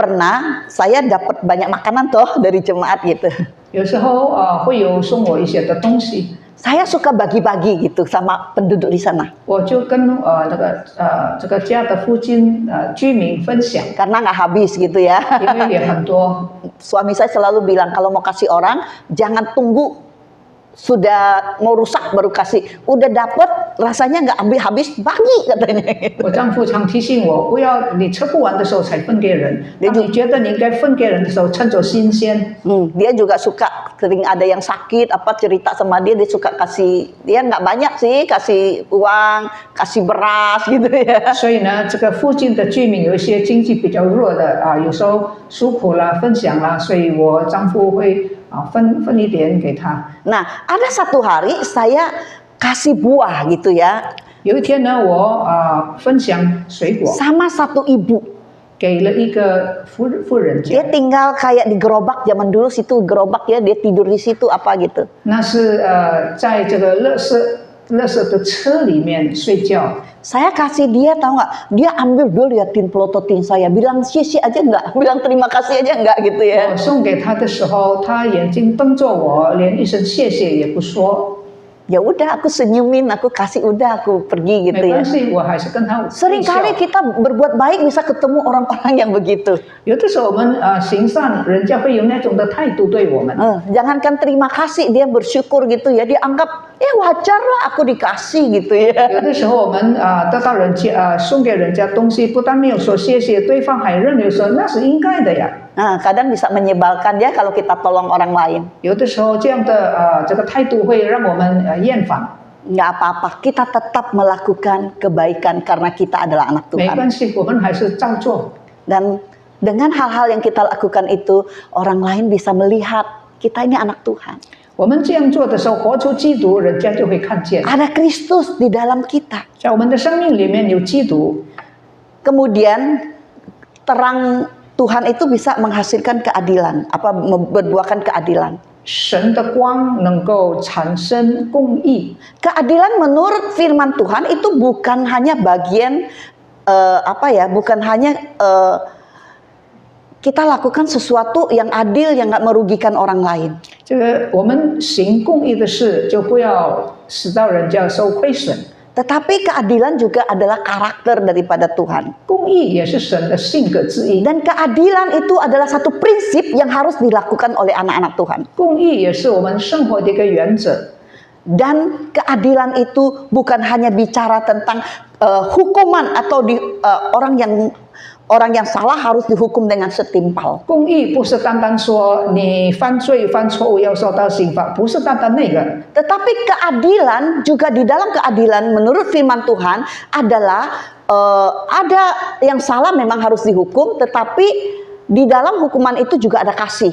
dapat banyak makanan toh dari jemaat gitu. 有时候会有送我一些的东西， Saya suka bagi-bagi gitu sama penduduk di sana. 我就跟这个家的附近居民分享， Karena nggak habis gitu ya. 因为也很多。 Suami saya selalu bilang kalau mau kasih orang jangan tunggu sudah mau rusak baru kasih. Udah dapet rasanya nggak habis bagi katanya. 我丈夫常提醒我，不要你吃不完的时候才分给人，当你觉得你应该分给人的时候，趁着新鲜。 Dia juga suka sering ada yang sakit apa cerita sama dia suka kasih, dia nggak banyak sih, kasih uang, kasih beras gitu ya. 所以呢，这个附近的居民有一些经济比较弱的有时候诉苦啦、分享啦，所以我丈夫会分一点给他。 Nah, ada satu hari saya kasih buah gitu ya. 有一天呢，我分享水果 Sama satu ibu. 给了一个富人家， Dia tinggal kayak di gerobak zaman dulu situ gerobak ya, dia tidur di situ apa gitu. 那是在这个垃圾的车里面睡觉。 Saya kasih dia tahu nggak? Dia ambil dulu liatin pelototin saya, bilang sisi aja nggak, bilang terima kasih aja nggak gitu ya. 我送给他的时候，他眼睛瞪着我，连一声谢谢也不说。 Ya udah aku senyumin, aku kasih udah aku pergi 没 gitu ya. 关系，我还是跟他微笑。 Seringkali kita berbuat baik bisa ketemu orang-orang yang begitu. 有的时候我们行善，人家会有那种的态度对我们。 Jangankan terima kasih, dia bersyukur gitu ya, dia anggap wajar lah aku dikasih gitu ya. 有的时候我们得到人家送给人家东西，不但没有说谢谢，对方还认为说那是应该的呀。 Nah, kadang bisa menyebalkan ya kalau kita tolong orang lain. 有的时候这样的这个态度会让我们厌烦。 Nggak apa-apa, kita tetap melakukan kebaikan karena kita adalah anak 没 Tuhan. 关系，我们还是照做。 Dan dengan hal-hal yang kita lakukan itu, orang lain bisa melihat kita ini anak Tuhan. 我们这样做的时候，活出基督，人家就会看见， Ada Kristus di dalam kita. 在我们的生命里面有基督。 Kemudian terang Tuhan itu bisa menghasilkan keadilan, berbuahkan keadilan. 神的光能够产生公义。 Keadilan menurut firman Tuhan itu bukan hanya bagian bukan hanya kita lakukan sesuatu yang adil yang nggak merugikan orang lain. 这个我们行公义的事，就不要使到人家受亏损。 Tetapi keadilan juga adalah karakter daripada Tuhan. 公义也是神的性格之一， Dan keadilan itu adalah satu prinsip yang harus dilakukan oleh anak-anak Tuhan. 公义也是我们生活的一个原则。 Dan keadilan itu bukan hanya bicara tentang hukuman atau orang yang salah harus dihukum dengan setimpal. 公义不是单单说你犯罪犯错误要受到刑罚，不是单单那个。 Tetapi keadilan juga di dalam keadilan menurut firman Tuhan adalah ada yang salah memang harus dihukum, tetapi di dalam hukuman itu juga ada kasih.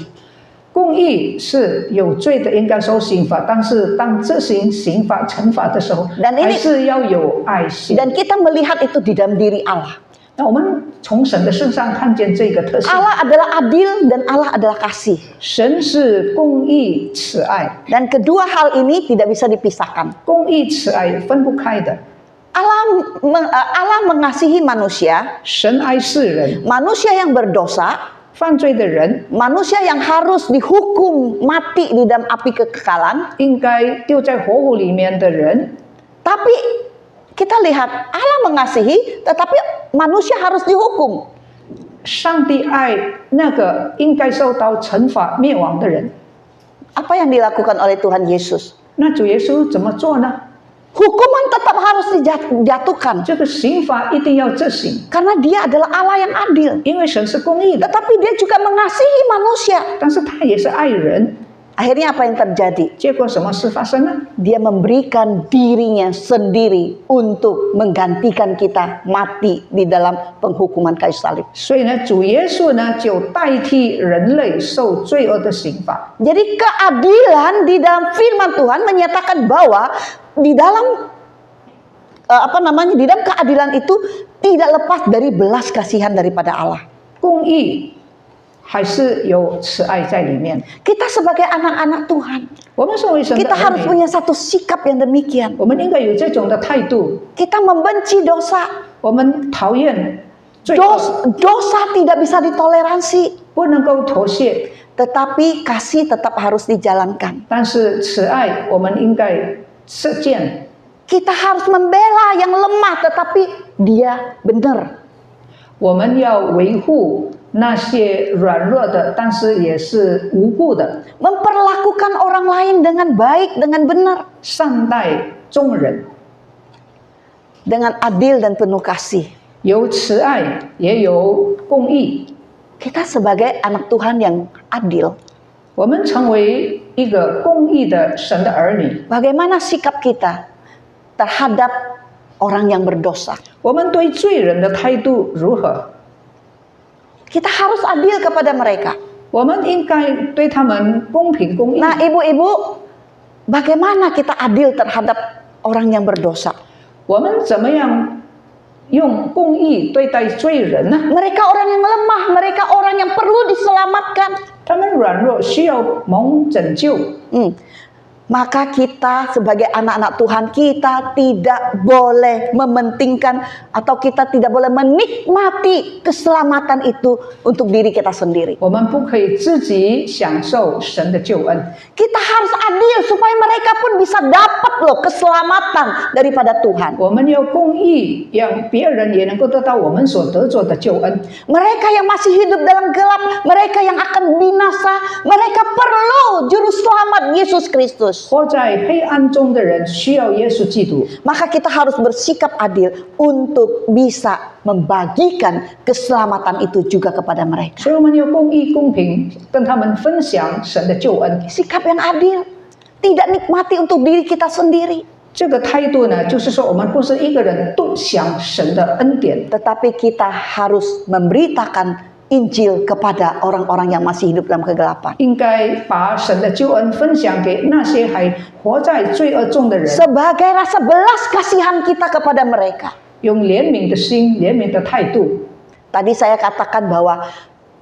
公义是有罪的，应该受刑罚，但是当执行刑罚惩罚的时候， Dan ini- 还是要有爱心。 Dan kita melihat itu di dalam diri Allah. 那我们从神的身上看见这个特性， Allah adalah adil dan Allah adalah kasih. 神是公义慈爱， Dan kedua hal ini tidak bisa dipisahkan. 公义慈爱分不开的。 Allah mengasihi manusia, 神爱世人， manusia yang berdosa, 犯罪的人 manusia yang harus dihukum mati di dalam api kekekalan. 应该丢在火湖里面的人， Tapi kita lihat Allah mengasihi, tetapi manusia harus dihukum. 上帝爱那个应该受到惩罚灭亡的人。 Apa yang dilakukan oleh Tuhan Yesus? 那主耶稣怎么做呢？ Hukuman tetap harus dijatuhkan 这个刑罚一定要执行， karena Dia adalah Allah yang adil. 因为神是公义的， Tetapi Dia juga mengasihi manusia. 但是他也是爱人。 Akhirnya apa yang terjadi? 结果什么事发生呢？ Dia memberikan dirinya sendiri untuk menggantikan kita mati di dalam penghukuman kayu salib. 所以呢，主耶稣呢就代替人类受罪恶的刑罚。 Jadi keadilan di dalam firman Tuhan menyatakan bahwa di dalam di dalam keadilan itu tidak lepas dari belas kasihan daripada Allah. 公义还是有慈爱在里面。 Kita sebagai anak-anak Tuhan, 我们身为神的 kita 儿 harus 女， punya satu sikap yang demikian. 我们应该有这种的态度。 Kita membenci dosa. 我们讨厌罪恶， Dosa tidak bisa ditoleransi, 不能够妥协， tetapi kasih tetap harus dijalankan. 但是慈爱我们应该实践。 Kita harus membela yang lemah, tetapi dia benar. 我们要维护那些软弱的，但是也是无辜的， Memperlakukan orang lain dengan baik, dengan benar, 善待众人， dengan adil dan penuh kasih. 有慈爱，也有公义。 Kita sebagai anak Tuhan yang adil, 我们成为一个公义的神的儿女， bagaimana sikap kita terhadap orang yang berdosa? 我们对罪人的态度如何？ Kita harus adil kepada mereka. 我们应该对他们公平公义。 Nah, ibu-ibu, bagaimana kita adil terhadap orang yang berdosa? 我们怎么样用公义对待罪人呢？ Mereka orang yang lemah, mereka orang yang perlu diselamatkan. 他们软弱，需要蒙拯救。 Maka kita sebagai anak-anak Tuhan, kita tidak boleh mementingkan atau kita tidak boleh menikmati keselamatan itu untuk diri kita sendiri. 我们不可以自己享受神的救恩， Kita harus adil supaya mereka pun bisa dapat loh keselamatan daripada Tuhan. 我们要公义，让别人也能够得到我们所得着的救恩。 Mereka yang masih hidup dalam gelap, mereka yang akan binasa, mereka perlu juru selamat Yesus Kristus. 活在黑暗中的人需要耶稣基督， Maka kita harus bersikap adil untuk bisa membagikan keselamatan itu juga kepada mereka. 所以我们要公义公平，跟他们分享神的救恩。 Sikap yang adil, tidak nikmati untuk diri kita sendiri, 这个态度呢，就是说我们不是一个人独享神的恩典， tetapi kita harus memberitakan Injil kepada orang-orang yang masih hidup dalam kegelapan. 应该把神的救恩分享给那些还活在罪恶中的人， Sebagai rasa belas kasihan kita kepada mereka. 用怜悯的心、怜悯的态度。 Tadi saya katakan bahwa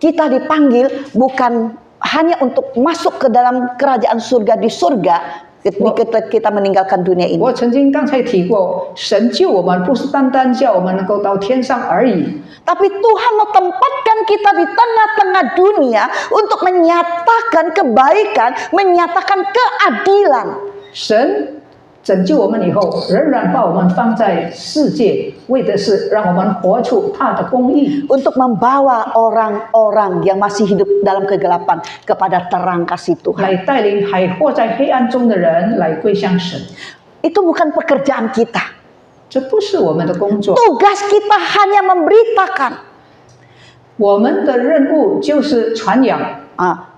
kita dipanggil bukan hanya untuk masuk ke dalam kerajaan surga di surga ketika kita meninggalkan dunia ini. 我曾经刚才提过，神救我们不是单单叫我们能够到天上而已， Tapi Tuhan mau tempatkan kita di tengah-tengah tengah dunia untuk menyatakan kebaikan, menyatakan keadilan. 神拯救我们以后，仍然把我们放在世界，为的是让我们活出他的公义， Untuk membawa orang-orang yang masih hidup dalam kegelapan kepada terang kasih Tuhan. 来带领还活在黑暗中的人来归向神。 Itu bukan pekerjaan kita. 这不是我们的工作， Tugas kita hanya memberitakan. 我们的任务就是传扬。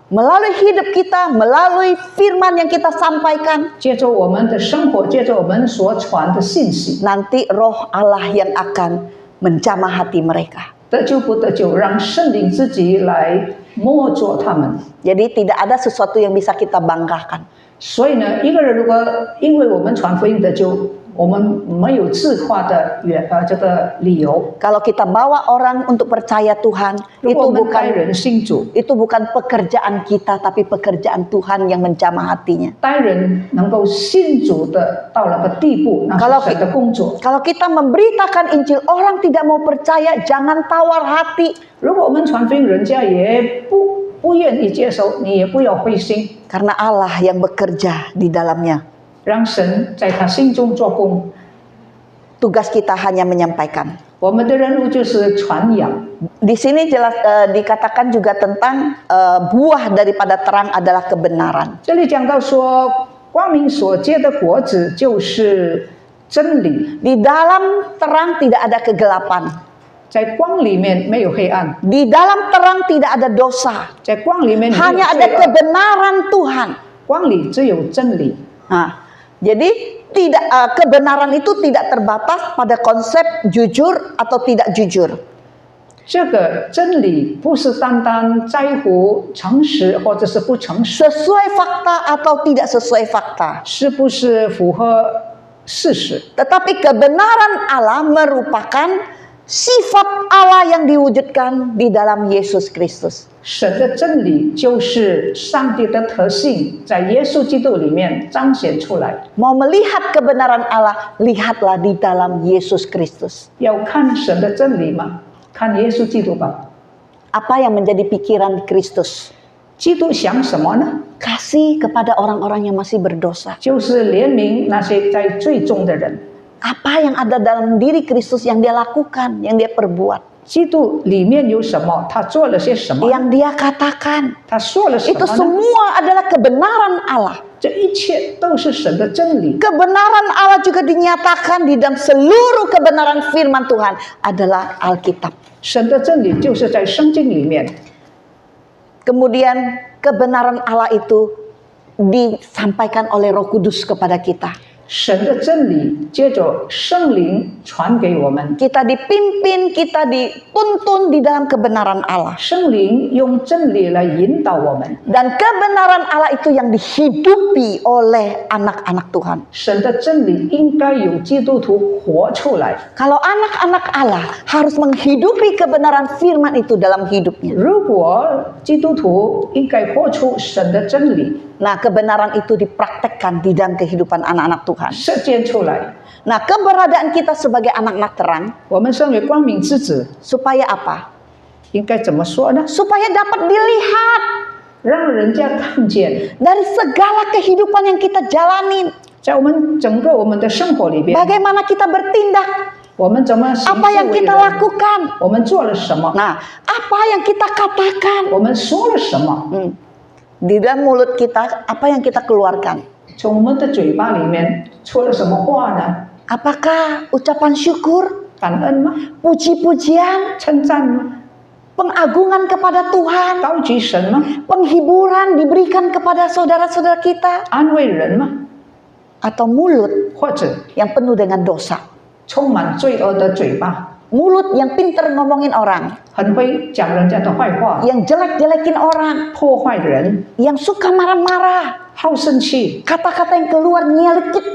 Melalui hidup kita, melalui firman yang kita sampaikan, 借着我们的生活，借着我们所传的信息， nanti roh Allah yang akan menjamah hati mereka. 得救不得救，让圣灵自己来摸着他们。 Jadi tidak ada sesuatu yang bisa kita banggakan. 所以呢，一个人如果因为我们传福音得救，我们没有自夸的这个理由。 Kalau kita bawa orang untuk percaya Tuhan, 如果我们带 itu 人信主， bukan pekerjaan kita, tapi pekerjaan Tuhan yang menjamah hatinya. 带人能够信主的到了个地步，那是神的工作。 Kalau kita memberitakan Injil, orang tidak mau percaya, jangan tawar hati. 如果我们传福音，人家也不愿意接受，你也不要灰心， Karena Allah yang bekerja di dalamnya. 让神在他心中做工。 Tugas kita hanya menyampaikan. 我们的任务就是传扬。 Di sini jelas dikatakan juga tentang buah daripada terang adalah kebenaran. 这里讲到说，光明所结的果子就是真理， Di dalam terang tidak ada kegelapan. 在光里面没有黑暗， Di dalam terang tidak ada dosa. 在光里面没有 Hanya 罪 ada 恶， kebenaran Tuhan. 光里只有真理。 Nah, jadi kebenaran itu tidak terbatas pada konsep jujur atau tidak jujur. 这个真理不是单单在乎诚实或者是不诚实， Sesuai fakta atau tidak sesuai fakta. 是不是符合事实？ Tetapi kebenaran Allah merupakan sifat Allah yang diwujudkan di dalam Yesus Kristus. 神的真理就是上帝的特性，在耶稣基督里面彰显出来。 Mau melihat kebenaran Allah, lihatlah di dalam Yesus Kristus. 要看神的真理吗？看耶稣基督吧。 Apa yang menjadi pikiran Kristus? 基督想什么呢？ Kasih kepada orang-orang yang masih berdosa. 就是怜悯那些在罪中的人。 Apa yang ada dalam diri Kristus yang dia lakukan, yang dia perbuat, 基督里面有什么？他做了些什么？ yang dia katakan. 他说了什 Itu 么呢？ semua adalah kebenaran Allah. 这一切都是神的真理。 Kebenaran Allah juga dinyatakan di dalam seluruh kebenaran firman Tuhan adalah Alkitab. 神的真理就是在圣经里面。 Kemudian kebenaran Allah itu disampaikan oleh Roh Kudus kepada kita. 神的真理接着圣灵传给我们， Kita dipimpin, kita dituntun di dalam kebenaran Allah. 圣灵用真理来引导我们。 Dan kebenaran Allah itu yang dihidupi oleh anak-anak Tuhan. 神的真理应该有基督徒活出来。 Kalau anak-anak Allah harus menghidupi kebenaran firman itu dalam hidupnya. 如果基督徒应该活出神的真理， Nah, kebenaran itu dipraktekkan di dalam kehidupan anak-anak Tuhan. 实践出来。 Nah, keberadaan kita sebagai anak-anak terang 我们身为光明之子， supaya apa? 应该怎么说呢？ Supaya dapat dilihat 让人家看见， dari segala kehidupan yang kita jalanin. 在我们整个我们的生活里边， Bagaimana kita bertindak? 我们怎么行 Apa 事 yang 为 kita 人？ lakukan? 我们做了什么？ Nah, apa yang kita katakan? 我们说了什么？ Di dalam mulut kita, apa yang kita keluarkan? 从我们的嘴巴里面说了什么话呢？ Apakah ucapan syukur, 感恩吗？ puji-pujian, 称赞吗？ pengagungan kepada Tuhan, 高举神吗？ penghiburan diberikan kepada saudara-saudara kita, 安慰人吗？ atau mulut 或者 yang penuh dengan dosa? 充满罪恶的嘴巴， Mulut yang pinter ngomongin orang, 很会讲人家的坏话， yang jelek-jelekin orang, 破坏人， yang suka marah-marah, 好生气， kata-kata yang keluar nyelekit,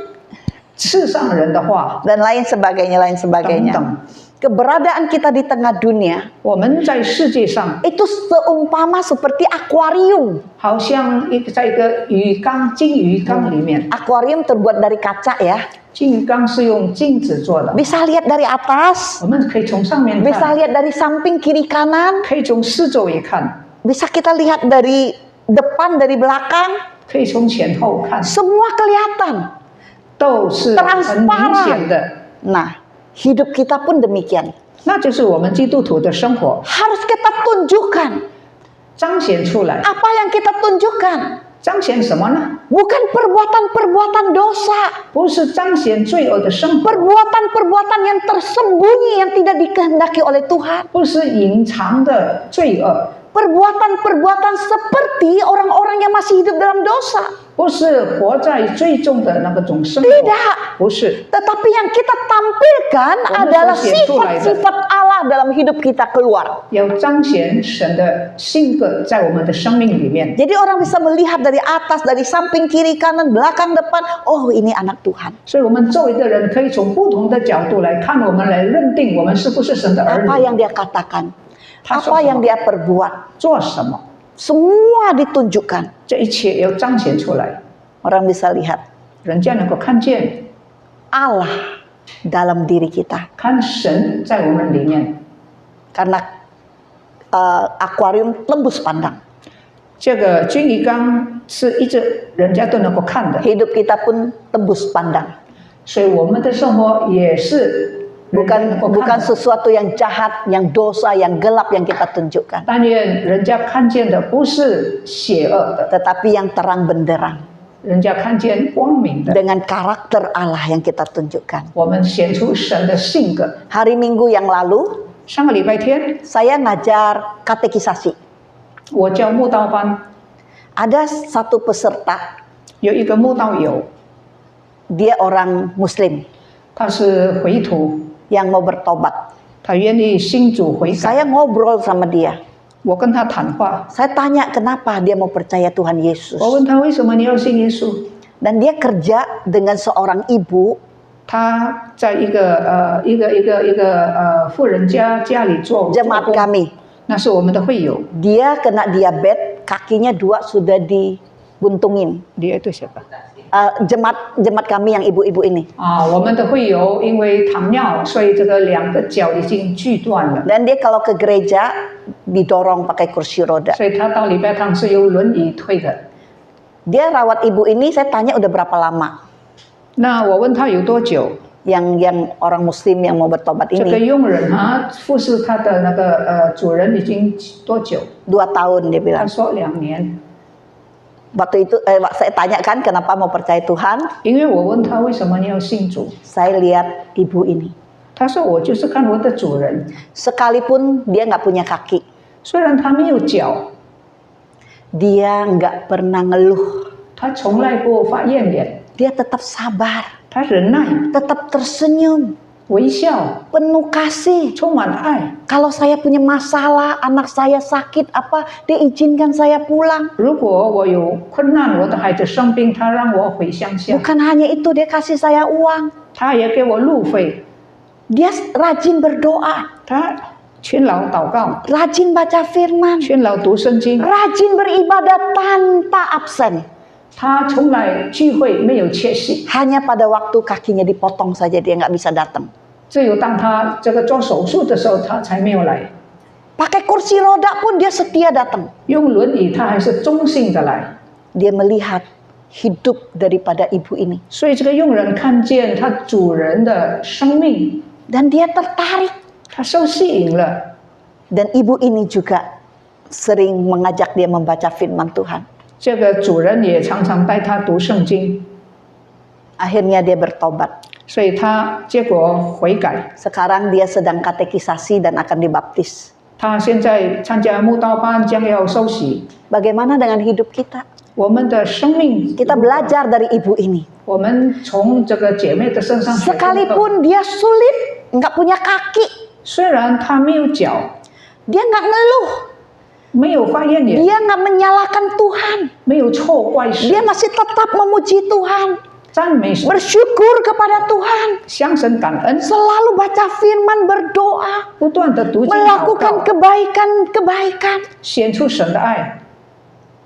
刺伤人的话 dan lain sebagainya, 等等。 Keberadaan kita di tengah dunia 我们在世界上 itu seumpama seperti akuarium. 好像在一个鱼缸、金鱼缸里面， Akuarium terbuat dari kaca ya. 金鱼缸是用镜子做的， Bisa lihat dari atas, 我们可以从上面 bisa 看， lihat dari samping kiri kanan. 可以从四周也看。bisa kita lihat dari depan, dari belakang, 可以从前后看， semua kelihatan. 都是很明显的。 Nah, hidup kita pun demikian. 那就是我们基督徒的生活 Harus kita tunjukkan. 彰显出来。 Apa yang kita tunjukkan? 彰显什么呢？ Bukan perbuatan-perbuatan dosa. 不是彰显罪恶的生活， Perbuatan-perbuatan yang tersembunyi yang tidak dikehendaki oleh Tuhan. 不是隐藏的罪恶， Perbuatan-perbuatan seperti orang-orang yang masih hidup dalam dosa. 不是活在罪中的那种生活， Tidak. 不是。 Tetapi yang kita tampilkan adalah sifat-sifat Allah dalam hidup kita keluar. 要彰显神的性格在我们的生命里面， Jadi orang bisa melihat dari atas, dari samping, kiri, kanan, belakang, depan. Oh, ini anak Tuhan. 所以我们周围的人可以从不同的角度来看我们，来认定我们是不是神的儿 Apa 女， yang dia katakan, 他说 apa 什 yang 么， dia perbuat, 做什么， semua ditunjukkan. 这一切要彰显出来， Orang bisa lihat 人家能够看见， Allah dalam diri kita. 看神在我们里面。 Karena akuarium tembus pandang. 这个金鱼缸是一直人家都能够看的， Hidup kita pun tembus pandang. 所以我们的生活也是人家能够 Bukan 看的。 sesuatu yang jahat, yang dosa, yang gelap yang kita tunjukkan. 但愿人家看见的不是邪恶的， Tetapi yang terang benderang. 人家看见光明的。 Dengan karakter Allah yang kita tunjukkan. 我们显出神的性格。 Hari Minggu yang lalu, 上个礼拜天， saya ngajar katekisasi. 我教慕道班， Ada satu peserta, 有一个慕道友， dia orang Muslim 他是回徒， yang mau bertobat. 他愿意信主悔改。 Saya ngobrol sama dia. 我跟他谈话， Saya tanya kenapa dia mau percaya Tuhan Yesus. 我问他为什么你要信耶稣？ Dan dia kerja dengan seorang ibu 他在一个富人家里做 jemaat 做工， kami. 那是我们的会友。 Dia kena diabetes, kakinya 2 sudah dibuntungin. Dia itu siapa？ Jemaat kami yang ibu-ibu ini. 啊，我们的会友因为糖尿，所以这个2个脚已经锯断了， Dan dia kalau ke gereja didorong pakai kursi roda. 所以他到礼拜堂是用轮椅推的。 Dia rawat ibu ini, saya tanya udah berapa lama? 那我问他有多久？ Yang orang Muslim yang mau bertobat 这个 ini 佣人啊，服侍他的那个主人已经多久？ 2 tahun dia 他 bilang. 说2年。 Waktu itu saya tanyakan kenapa mau percaya Tuhan. 因为我问他为什么你要信主， Saya lihat ibu ini. 他说我就是看我的主人， Sekalipun dia nggak punya kaki, 虽然他没有脚， dia nggak pernah ngeluh. 他从来不发怨言， Dia tetap sabar, 他忍耐、 tetap tersenyum, 微笑， penuh kasih. 充满爱。 Kalau saya punya masalah, anak saya sakit apa, dia izinkan saya pulang. 如果我有困难，我的孩子生病，他让我回乡下， Bukan hanya itu, dia kasih saya uang. 他也给我路费， Dia rajin berdoa, 他勤劳祷告， rajin baca firman, 勤劳读圣经， rajin beribadah tanpa absen. 他从来聚会没有缺席， Hanya pada waktu kakinya dipotong saja dia nggak bisa datang. 只有当他这个做手术的时候，他才没有来。 Pakai kursi roda pun dia setia datang. 用轮椅，他还是忠心的来。 Dia melihat hidup daripada ibu ini. 所以这个佣人看见他主人的生命， Dan dia tertarik. 他受吸引了。 Dan ibu ini juga sering mengajak dia membaca firman Tuhan. 这个主人也常常带他读圣经， Akhirnya dia bertobat. 所以他结果悔改。 Sekarang dia sedang katekisasi dan akan dibaptis. 他现在参加慕道班，将要受洗。 Bagaimana dengan hidup kita? 我们的生命， Kita belajar dari ibu ini. 我们从这个姐妹的身上学到， Sekalipun dia sulit, nggak punya kaki, 虽然她没有脚， dia nggak ngeluh, 没有发怨言， dia nggak menyalahkan Tuhan, 没有错怪神， dia masih tetap memuji Tuhan, 赞美神， bersyukur kepada Tuhan, 向神感恩， selalu baca firman, berdoa, 不断的读经祷 melakukan 告， kebaikan-kebaikan, 显出神的爱。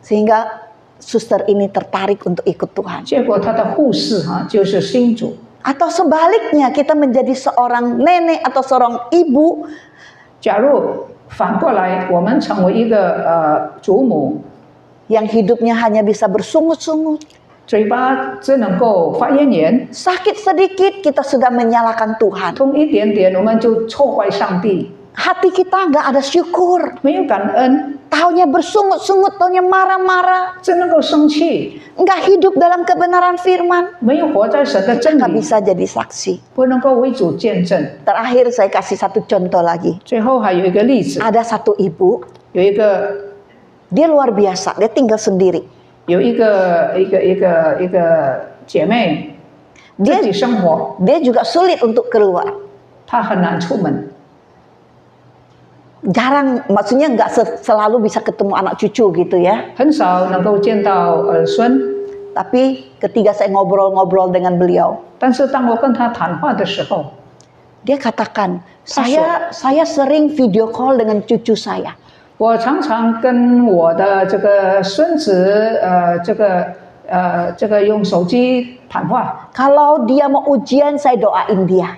sehingga suster ini tertarik untuk ikut Tuhan. 结果他的护士就是信主。 Atau sebaliknya kita menjadi seorang nenek atau seorang ibu 假如反过来，我们成为一个祖母， yang hidupnya hanya bisa bersungut-sungut. 嘴巴只能够发怨言， Sakit sedikit kita sudah menyalahkan Tuhan. 痛一点点我们就错怪上帝， Hati kita nggak ada syukur. 没有感恩， Taunya bersungut-sungut, taunya marah-marah. 只能够生气， Nggak hidup dalam kebenaran firman. 没有活在神的真 Nggak 理， bisa jadi saksi. 不能够为主见证。 Terakhir saya kasih satu contoh lagi. 最后还有一个例子， Ada satu ibu, 有一个 dia luar biasa, dia tinggal sendiri. 有一个姐妹自 Dia 己生活， dia juga sulit untuk keluar. 她很难出门， Jarang, maksudnya nggak selalu bisa ketemu anak cucu gitu ya. 很少能够见到儿孙。 Tapi ketika saya ngobrol-ngobrol dengan beliau, 但是当我跟她谈话的时候， dia katakan, saya sering video call dengan cucu saya. 我常常跟我的这个孙子，这个用手机谈话。 Kalau dia mau ujian, saya doain dia.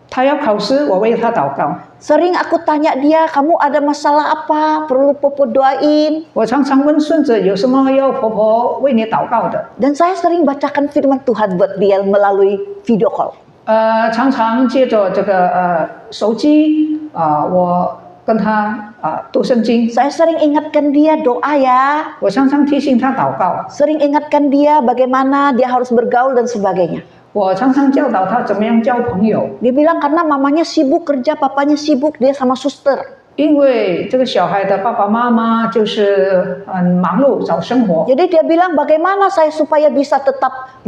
他要考试，我为他祷告。 Sering aku tanya dia, kamu ada masalah apa? Perlu Popo doain. 我常常问孙子有什么要婆婆为你祷告的。 Dan saya sering bacakan firman Tuhan buat dia melalui video call. 常常借着这个手机我跟他读圣经。 Saya sering ingatkan dia doa ya. 我常常提醒他祷告。 Sering ingatkan dia bagaimana dia harus bergaul dan sebagainya. 我常常教导他怎么样交朋友。 Dia bilang karena mamanya sibuk kerja, papanya sibuk, dia sama suster. 因为这个小孩的爸爸妈妈就是很忙碌找生活。 Jadi dia bilang bagaimana saya supaya bisa tetap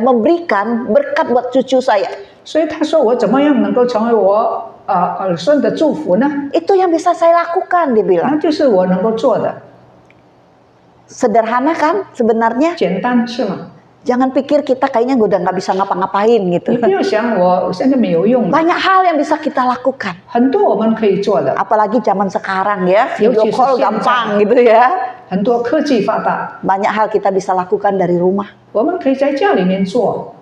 memberikan berkat buat cucu saya. 所以他说我怎么样能够成为我儿孙的祝福呢？ Itu yang bisa saya lakukan, dia 那 bilang. 就是我能够做的。 Sederhana kan sebenarnya? 简单是吗？ Jangan pikir kita kayaknya udah nggak bisa ngapa-ngapain 你 gitu. 不要想我现在没有用的， Banyak hal yang bisa kita lakukan. 很多我们可以做的， Apalagi zaman sekarang ya, video Yoci call sosial gampang gitu ya. 很多科技发达， Banyak hal kita bisa lakukan dari rumah. 我们可以在家里面做。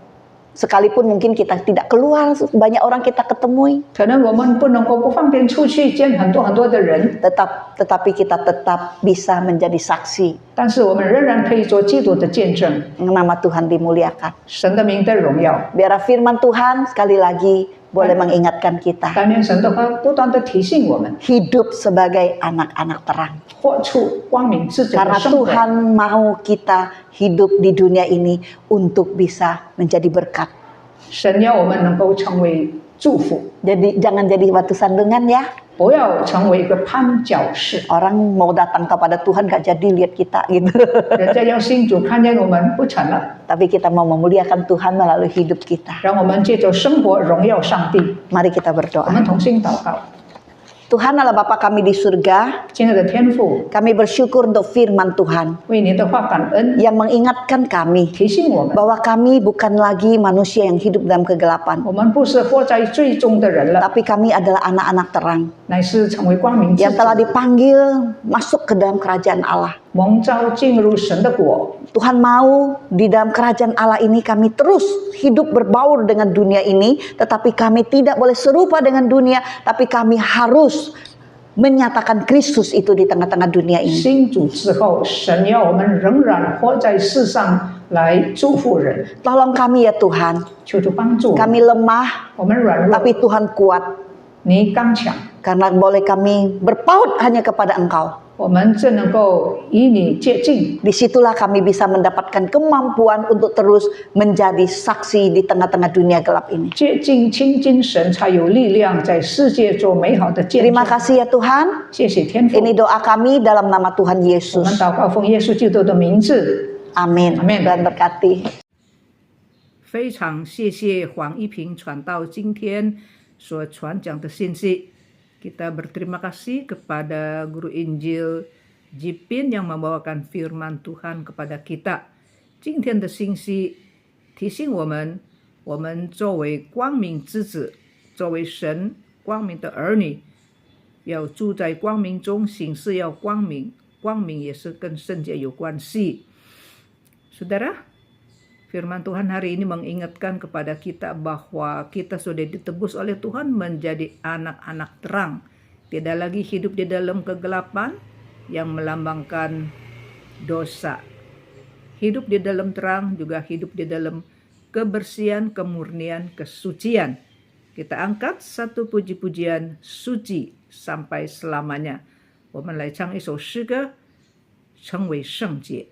Sekalipun mungkin kita tidak keluar, banyak orang kita ketemui. 可能我们不能够不方便出去见很多的人， Tetapi kita tetap bisa menjadi saksi. 但是我们仍然可以做基督的见证， Nama Tuhan dimuliakan. 神的名的荣耀。 Biar firman Tuhan sekali lagi boleh mengingatkan kita. 但愿神的话不断的提醒我们， Hidup sebagai anak-anak terang. 活出光明之子的 Karena 生活。 Tuhan mau kita hidup di dunia ini untuk bisa menjadi berkat. 神要我们能够成为祝福， Jadi jangan jadi batu sandungan ya. 不要成为一个绊脚石。 Orang mau datang kepada Tuhan gak jadi lihat kita gitu. 人家要信主看见我们不成了， Tapi kita mau memuliakan Tuhan melalui hidup kita. 让我们借着生活荣耀上帝。 Mari kita 我 berdoa. 们同心祷告， Tuhan Allah Bapa kami di surga, 亲爱的天父， kami bersyukur untuk firman Tuhan 为您的话感恩， yang mengingatkan kami 提醒我们， bahwa kami bukan lagi manusia yang hidup dalam kegelapan, 我们不是活在最终的人了， tapi kami adalah anak-anak terang 乃是成为光明之 yang telah 子， dipanggil masuk ke dalam kerajaan Allah. 蒙召进入神的国。 Tuhan mau di dalam kerajaan Allah ini kami terus hidup berbaur dengan dunia ini, tetapi kami tidak boleh serupa dengan dunia, tapi kami harus menyatakan Kristus itu di tengah-tengah dunia ini. 信主之后，神要我们仍然活在世上来祝福人， Tolong kami ya Tuhan, 求主帮助我们。 kami lemah, 我们软弱， tapi Tuhan kuat, 你刚强， karena boleh kami berpaut hanya kepada Engkau. 我们只能够与你接近。 Disitulah kami bisa mendapatkan kemampuan untuk terus menjadi saksi di tengah-tengah dunia gelap ini. 接近亲近神，才有力量在世界做美好的见证 Terima。kasih ya Tuhan. 谢谢天父， Ini doa kami dalam nama Tuhan 我们 Yesus. 祷告奉耶稣基督的名字。 Amin. Amin. Dan berkati. 非常谢谢黄一平传道今天所传讲的信息。Kita berterima kasih kepada Guru Injil Jipin yang membawakan firman Tuhan kepada kita. 今天的信息提醒我们，我们作为光明之子，作为神光明的儿女，要住在光明中，行事要光明，光明也是跟圣洁有关系。Saudara, firman Tuhan hari ini mengingatkan kepada kita bahwa kita sudah ditebus oleh Tuhan menjadi anak-anak terang tidak lagi hidup di dalam kegelapan yang melambangkan dosa. Hidup di dalam terang juga hidup di dalam kebersihan, kemurnian, kesucian. Kita angkat satu puji-pujian suci sampai selamanya. 我们来唱一首诗歌，称为圣洁。